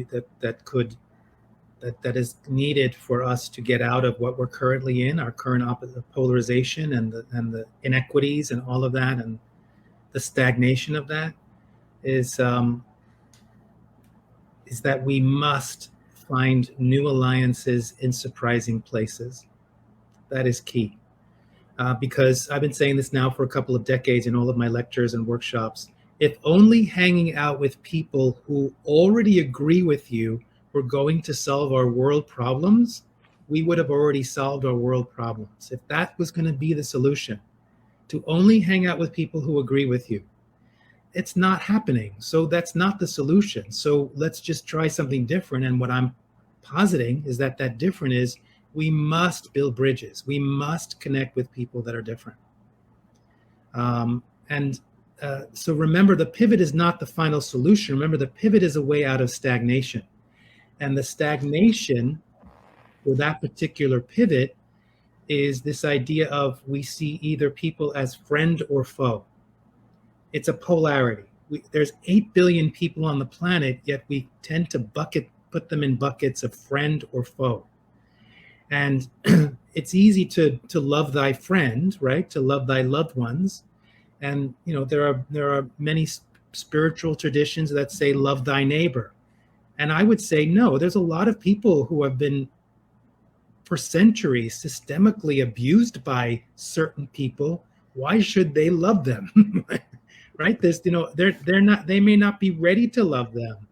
is needed for us to get out of what we're currently in, our current polarization and the inequities and all of that, and the stagnation of that, is that we must find new alliances in surprising places. That is key. Because I've been saying this now for a couple of decades in all of my lectures and workshops. If only hanging out with people who already agree with you were going to solve our world problems, we would have already solved our world problems. If that was going to be the solution, to only hang out with people who agree with you, it's not happening. So that's not the solution. So let's just try something different. And what I'm positing is that different is we must build bridges. We must connect with people that are different. And so remember, the pivot is not the final solution. Remember, the pivot is a way out of stagnation. And the stagnation for that particular pivot is this idea of we see either people as friend or foe. It's a polarity. There's 8 billion people on the planet, yet we tend to put them in buckets of friend or foe. And it's easy to love thy friend, right? To love thy loved ones. And there are many spiritual traditions that say love thy neighbor. And I would say no. There's a lot of people who have been for centuries systemically abused by certain people. Why should they love them? Right? They may not be ready to love them.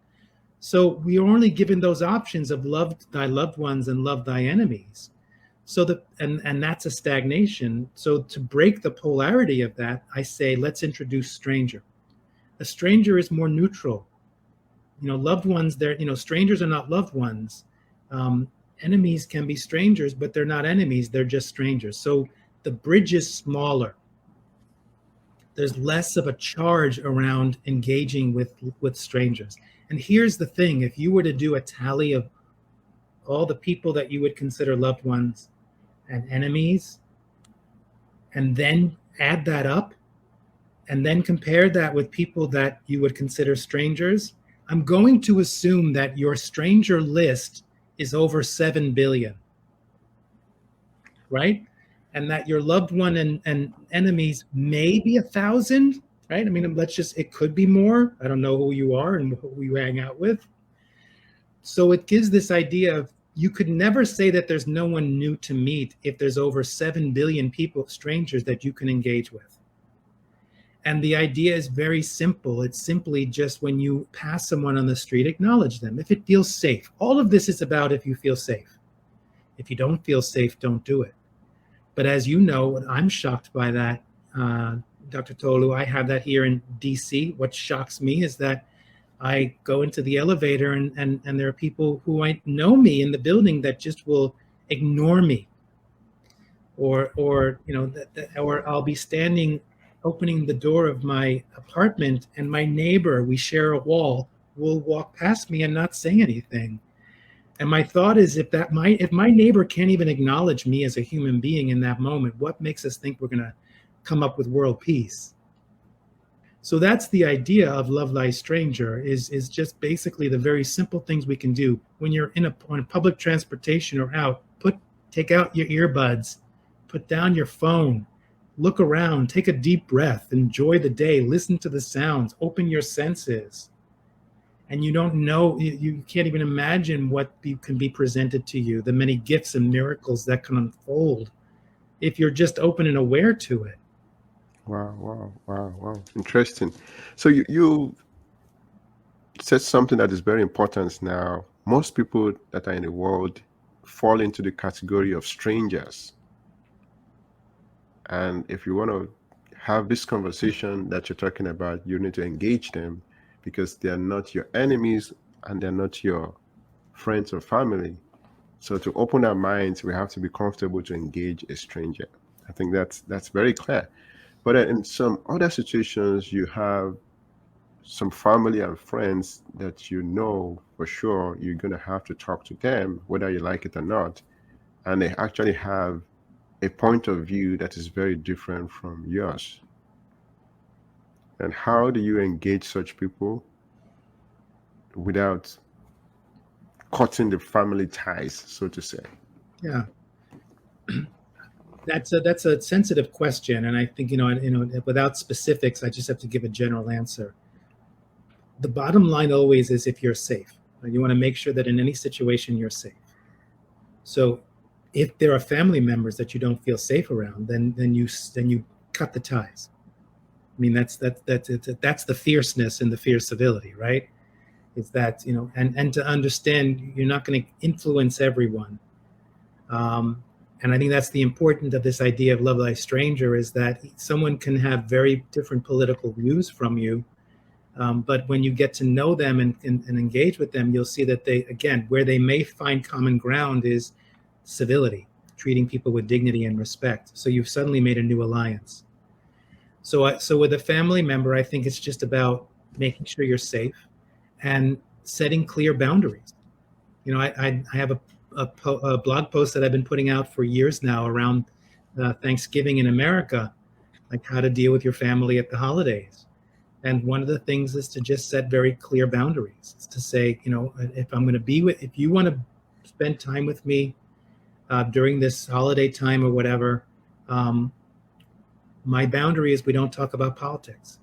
So we are only given those options of love thy loved ones and love thy enemies. So and that's a stagnation. So to break the polarity of that, I say let's introduce stranger. A stranger is more neutral. Loved ones, strangers are not loved ones. Enemies can be strangers, but they're not enemies. They're just strangers. So the bridge is smaller. There's less of a charge around engaging with strangers. And here's the thing, if you were to do a tally of all the people that you would consider loved ones and enemies, and then add that up, and then compare that with people that you would consider strangers, I'm going to assume that your stranger list is over 7 billion, right? And that your loved one and enemies may be 1,000, right? I mean, it could be more. I don't know who you are and who you hang out with. So it gives this idea of you could never say that there's no one new to meet if there's over 7 billion people, strangers that you can engage with. And the idea is very simple. It's simply just when you pass someone on the street, acknowledge them. If it feels safe. All of this is about if you feel safe. If you don't feel safe, don't do it. But as you know, I'm shocked by that, Dr. Tolu. I have that here in DC. What shocks me is that I go into the elevator and there are people who I know me in the building that just will ignore me. Or I'll be standing opening the door of my apartment and my neighbor, we share a wall, will walk past me and not say anything. And my thought is if my neighbor can't even acknowledge me as a human being in that moment, what makes us think we're going to come up with world peace? So that's the idea of love thy stranger is just basically the very simple things we can do when you're on public transportation or out. Take out your earbuds, put down your phone, look around, take a deep breath, enjoy the day, listen to the sounds, open your senses, and you don't know, you can't even imagine what can be presented to you, the many gifts and miracles that can unfold if you're just open and aware to it. Wow, wow, wow, wow. Interesting. So you said something that is very important now. Most people that are in the world fall into the category of strangers. And if you want to have this conversation that you're talking about, you need to engage them because they are not your enemies and they're not your friends or family. So to open our minds, we have to be comfortable to engage a stranger. I think that's very clear. But in some other situations, you have some family and friends that you know for sure you're going to have to talk to them, whether you like it or not. And they actually have a point of view that is very different from yours. And how do you engage such people without cutting the family ties, so to say? Yeah. That's a sensitive question, and I think without specifics, I just have to give a general answer. The bottom line always is if you're safe. You want to make sure that in any situation you're safe. So, if there are family members that you don't feel safe around, then you cut the ties. I mean, that's the fierceness and the fierce civility, right? Is that and to understand you're not going to influence everyone. And I think that's the importance of this idea of love thy stranger, is that someone can have very different political views from you. But when you get to know them and engage with them, you'll see that they, again, where they may find common ground is civility, treating people with dignity and respect. So you've suddenly made a new alliance. So with a family member, I think it's just about making sure you're safe and setting clear boundaries. I have a blog post that I've been putting out for years now around Thanksgiving in America, like how to deal with your family at the holidays. And one of the things is to just set very clear boundaries. It's to say, if I'm going to if you want to spend time with me during this holiday time or whatever, my boundary is we don't talk about politics.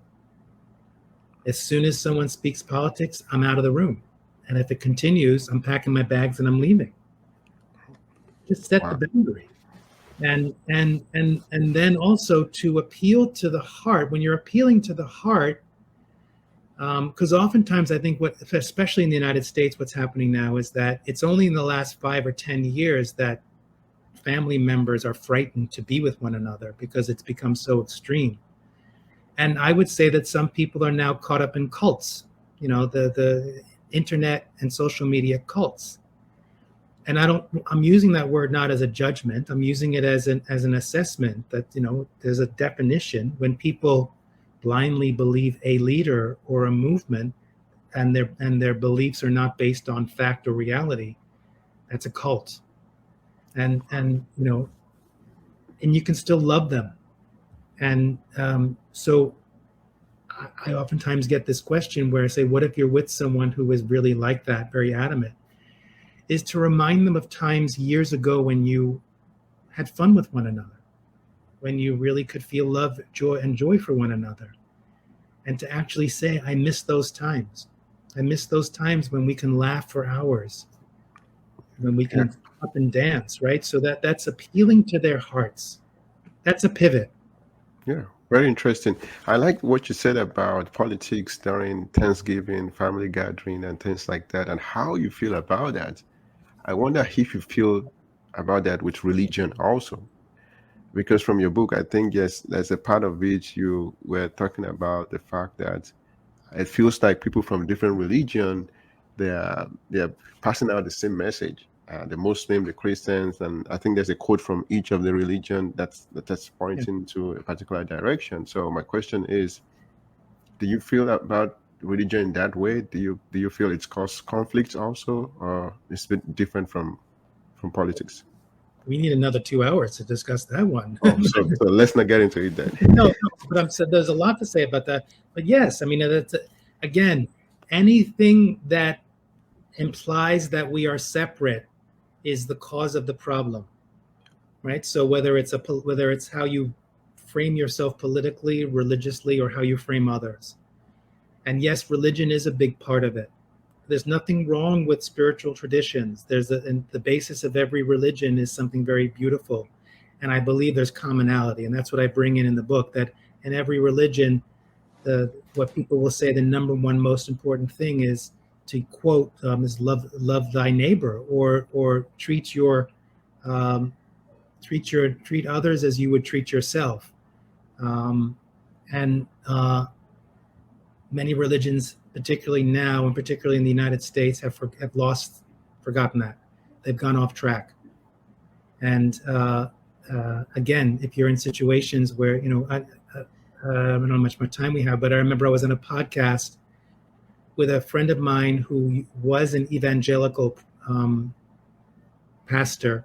As soon as someone speaks politics, I'm out of the room. And if it continues, I'm packing my bags and I'm leaving. Just set the boundary. And then also to appeal to the heart. When you're appealing to the heart, because oftentimes I think especially in the United States, what's happening now is that it's only in the last 5 or 10 years that family members are frightened to be with one another because it's become so extreme. And I would say that some people are now caught up in cults, the internet and social media cults. And I'm using that word not as a judgment. I'm using it as an assessment that, there's a definition when people blindly believe a leader or a movement and their beliefs are not based on fact or reality. That's a cult. And you can still love them. And so I oftentimes get this question where I say, what if you're with someone who is really like that, very adamant? Is to remind them of times years ago when you had fun with one another, when you really could feel love, joy for one another. And to actually say, I miss those times. I miss those times when we can laugh for hours, when we can up and dance, right? So that's appealing to their hearts. That's a pivot. Yeah, very interesting. I like what you said about politics during Thanksgiving, family gathering, and things like that, and how you feel about that. I wonder if you feel about that with religion also. Because from your book, I think, yes, there's a part of which you were talking about the fact that it feels like people from different religion, they're passing out the same message. The Muslim, the Christians, and I think there's a quote from each of the religion that's pointing to a particular direction. So my question is, do you feel about religion in that way? Do you feel it's caused conflicts also, or it's a bit different from politics? We need another 2 hours to discuss that one. So let's not get into it then. No, but there's a lot to say about that. But yes, I mean, that's again, anything that implies that we are separate is the cause of the problem, right? So whether it's how you frame yourself politically, religiously, or how you frame others. And yes, religion is a big part of it. there's nothing wrong with spiritual traditions. And the basis of every religion is something very beautiful, and I believe there's commonality, and that's what I bring in the book. That in every religion, what people will say the number one most important thing is, to quote, is love thy neighbor, or treat others as you would treat yourself. And many religions, particularly now, and particularly in the United States, have forgotten that. They've gone off track. And again, if you're in situations where, I don't know how much more time we have, but I remember I was on a podcast with a friend of mine who was an evangelical pastor,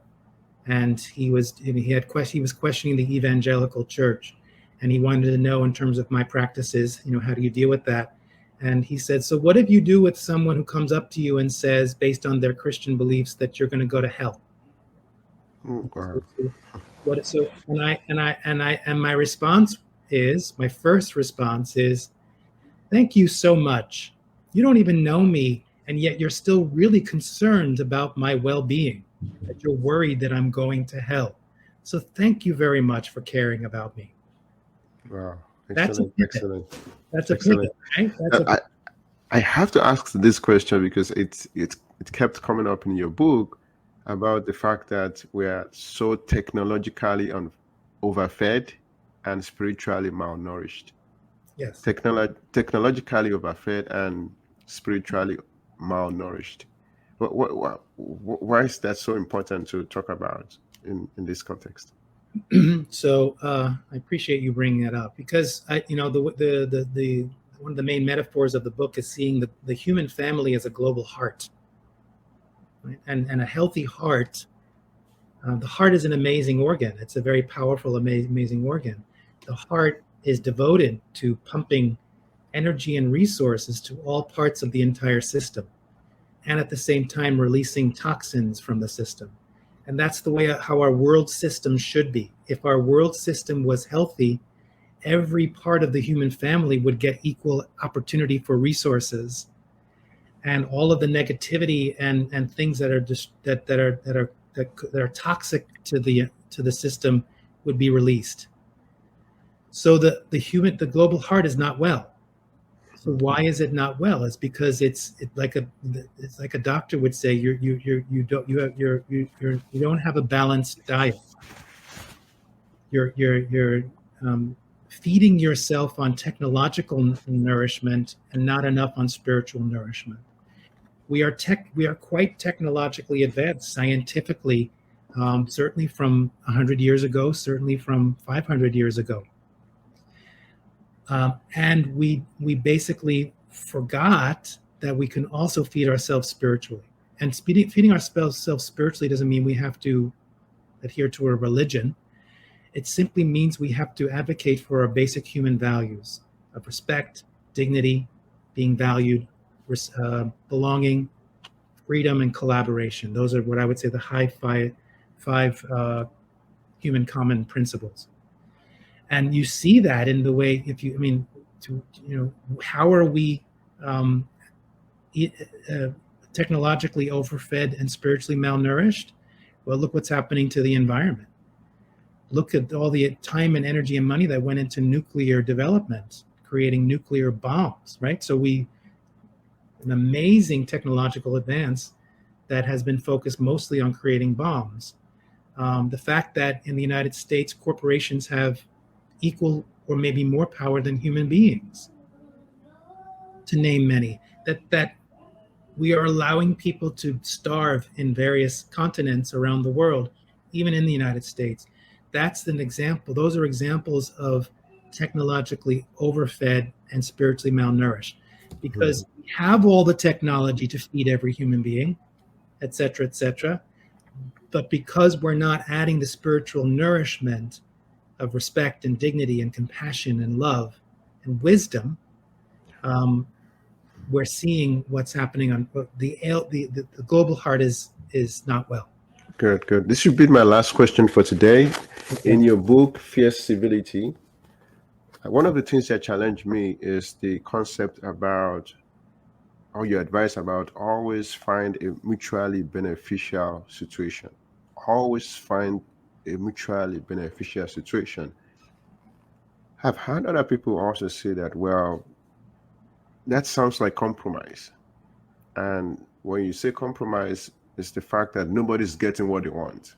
and he was questioning the evangelical church, and he wanted to know, in terms of my practices, how do you deal with that? And he said, so what if you do with someone who comes up to you and says, based on their Christian beliefs, that you're going to go to hell? Oh, wow. My first response is, thank you so much. You don't even know me, and yet you're still really concerned about my well-being, that you're worried that I'm going to hell. So thank you very much for caring about me. Wow. That's Excellent. That's a Excellent. pivot, right? I have to ask this question because it kept coming up in your book about the fact that we are so technologically overfed and spiritually malnourished. Yes. Technologically overfed and spiritually malnourished. Why is that so important to talk about in this context? So I appreciate you bringing that up, because the one of the main metaphors of the book is seeing the human family as a global heart, right? And a healthy heart. The heart is an amazing organ. It's a very powerful, amazing organ. The heart is devoted to pumping energy and resources to all parts of the entire system, and at the same time releasing toxins from the system. And that's the way how our world system should be. If our world system was healthy, every part of the human family would get equal opportunity for resources, and all of the negativity and things that are toxic to the system would be released. So the global heart is not well. So why is it not well? It's because it's like a doctor would say, you don't have a balanced diet. You're feeding yourself on technological nourishment and not enough on spiritual nourishment. We are quite technologically advanced scientifically, certainly from 100 years ago, certainly from 500 years ago. And we basically forgot that we can also feed ourselves spiritually. And feeding ourselves spiritually doesn't mean we have to adhere to a religion. It simply means we have to advocate for our basic human values of respect, dignity, being valued, belonging, freedom, and collaboration. Those are what I would say the high five human common principles. And you see that in the way, how are we technologically overfed and spiritually malnourished? Well, look what's happening to the environment. Look at all the time and energy and money that went into nuclear development, creating nuclear bombs, right? So an amazing technological advance that has been focused mostly on creating bombs. The fact that in the United States, corporations have equal or maybe more power than human beings, to name many, that we are allowing people to starve in various continents around the world, even in the United States. That's an example. Those are examples of technologically overfed and spiritually malnourished, because we have all the technology to feed every human being, et cetera, but because we're not adding the spiritual nourishment of respect and dignity and compassion and love and wisdom, we're seeing what's happening on the global heart is not well. Good. This should be my last question for today. Okay. In your book, Fierce Civility, one of the things that challenged me is the concept about or your advice about always find a mutually beneficial situation. Always find a mutually beneficial situation. I've heard other people also say that, well, that sounds like compromise. And when you say compromise, it's the fact that nobody's getting what they want.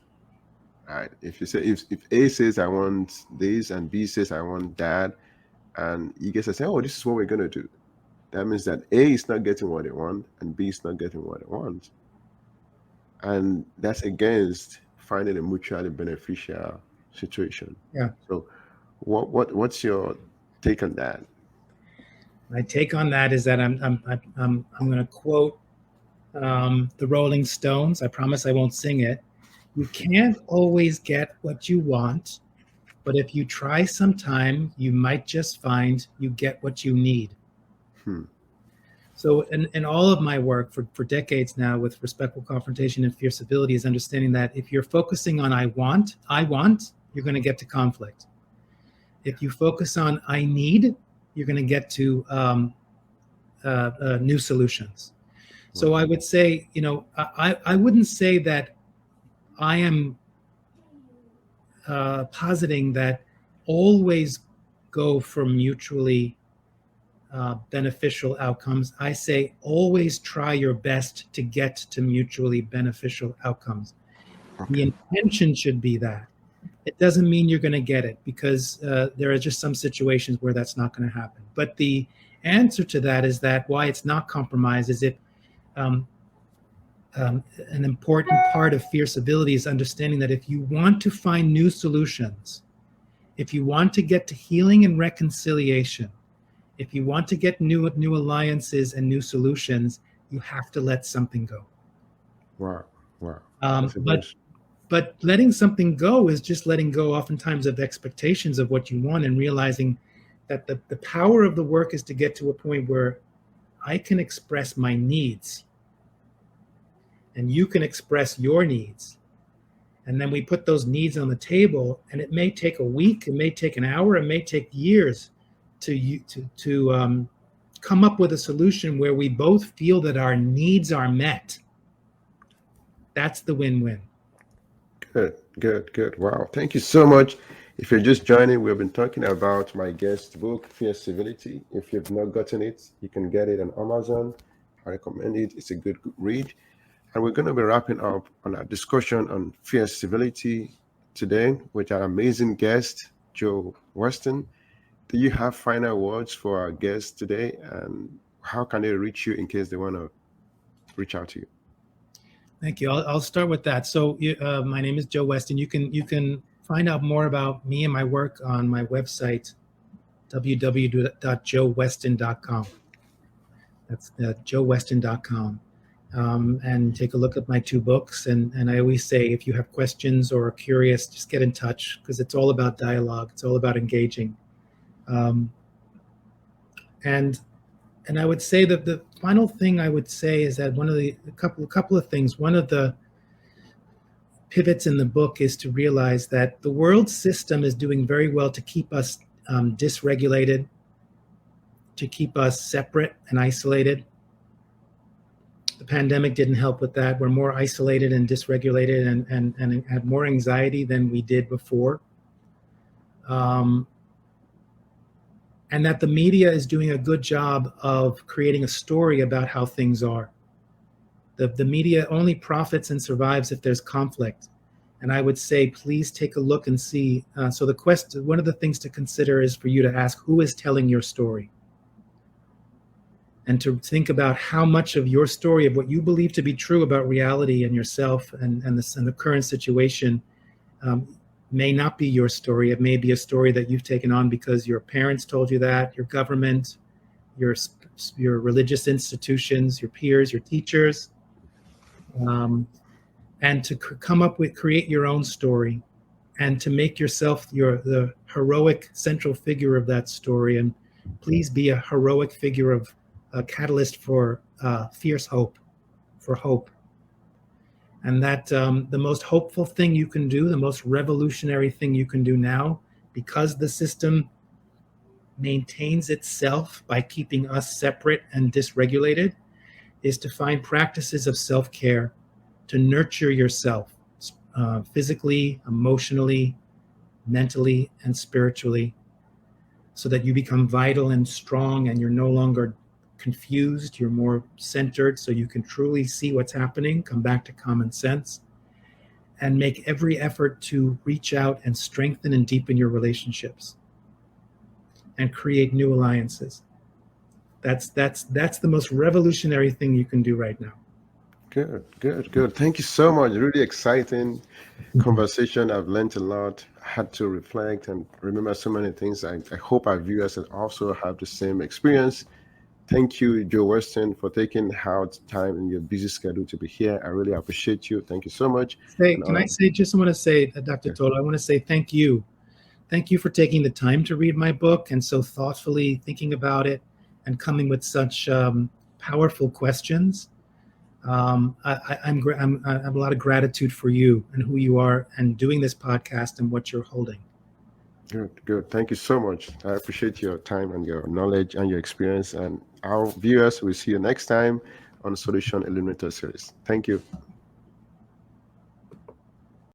Right? If you say if A says I want this and B says I want that, and you guys are saying, oh, this is what we're gonna do. That means that A is not getting what they want and B is not getting what they want. And that's against finding a mutually beneficial situation. Yeah. So what's your take on that? My take on that is that I'm going to quote the Rolling Stones. I promise I won't sing it. You can't always get what you want, but if you try sometime, you might just find you get what you need. Hmm. So in all of my work for decades now with respectful confrontation and fierce civility is understanding that if you're focusing on I want, you're going to get to conflict. If you focus on I need, you're going to get to new solutions. So I would say, I wouldn't say that I am positing that always go for mutually beneficial outcomes. I say always try your best to get to mutually beneficial outcomes. Okay. The intention should be that. It doesn't mean you're going to get it, because there are just some situations where that's not going to happen. But the answer to that is that why it's not compromise is if an important part of fierce ability is understanding that if you want to find new solutions, if you want to get to healing and reconciliation, if you want to get new alliances and new solutions, you have to let something go. Wow. But letting something go is just letting go oftentimes of expectations of what you want and realizing that the power of the work is to get to a point where I can express my needs and you can express your needs. And then we put those needs on the table, and it may take a week, it may take an hour, it may take years to come up with a solution where we both feel that our needs are met. That's the win-win. Good. Wow. Thank you so much. If you're just joining, we've been talking about my guest book, Fierce Civility. If you've not gotten it, you can get it on Amazon. I recommend it. It's a good read. And we're going to be wrapping up on our discussion on fierce civility today with our amazing guest, Joe Weston. Do you have final words for our guests today? And how can they reach you in case they want to reach out to you? Thank you. I'll start with that. So my name is Joe Weston. You can find out more about me and my work on my website, www.joeweston.com. That's joeweston.com. And take a look at my 2 books. And I always say, if you have questions or are curious, just get in touch, because it's all about dialogue. It's all about engaging. And I would say that the final thing I would say is that a couple of things. One of the pivots in the book is to realize that the world system is doing very well to keep us dysregulated, to keep us separate and isolated. The pandemic didn't help with that. We're more isolated and dysregulated and had more anxiety than we did before. And that the media is doing a good job of creating a story about how things are. The media only profits and survives if there's conflict. And I would say, please take a look and see. So one of the things to consider is for you to ask, who is telling your story? And to think about how much of your story, of what you believe to be true about reality and yourself and the current situation, may not be your story. It may be a story that you've taken on because your parents told you that, your government, your religious institutions, your peers, your teachers, and to create your own story, and to make yourself the heroic central figure of that story. And please be a heroic figure of a catalyst for fierce hope, for hope. And that the most hopeful thing you can do, the most revolutionary thing you can do now, because the system maintains itself by keeping us separate and dysregulated, is to find practices of self-care to nurture yourself physically, emotionally, mentally, and spiritually, so that you become vital and strong and you're no longer confused, you're more centered, so you can truly see what's happening, come back to common sense, and make every effort to reach out and strengthen and deepen your relationships and create new alliances. That's the most revolutionary thing you can do right now. Good, good, good. Thank you so much. Really exciting conversation. I've learned a lot. I had to reflect and remember so many things. I hope our viewers also have the same experience. Thank you, Joe Weston, for taking out time in your busy schedule to be here. I really appreciate you. Thank you so much. Say, And can I say, just want to say, Dr. Tola, I want to say thank you. Thank you for taking the time to read my book and so thoughtfully thinking about it and coming with such powerful questions. I have a lot of gratitude for you and who you are and doing this podcast and what you're holding. good, good. Thank you so much. I appreciate your time and your knowledge and your experience. And our viewers will see you next time on Solution Illuminators Series. Thank you.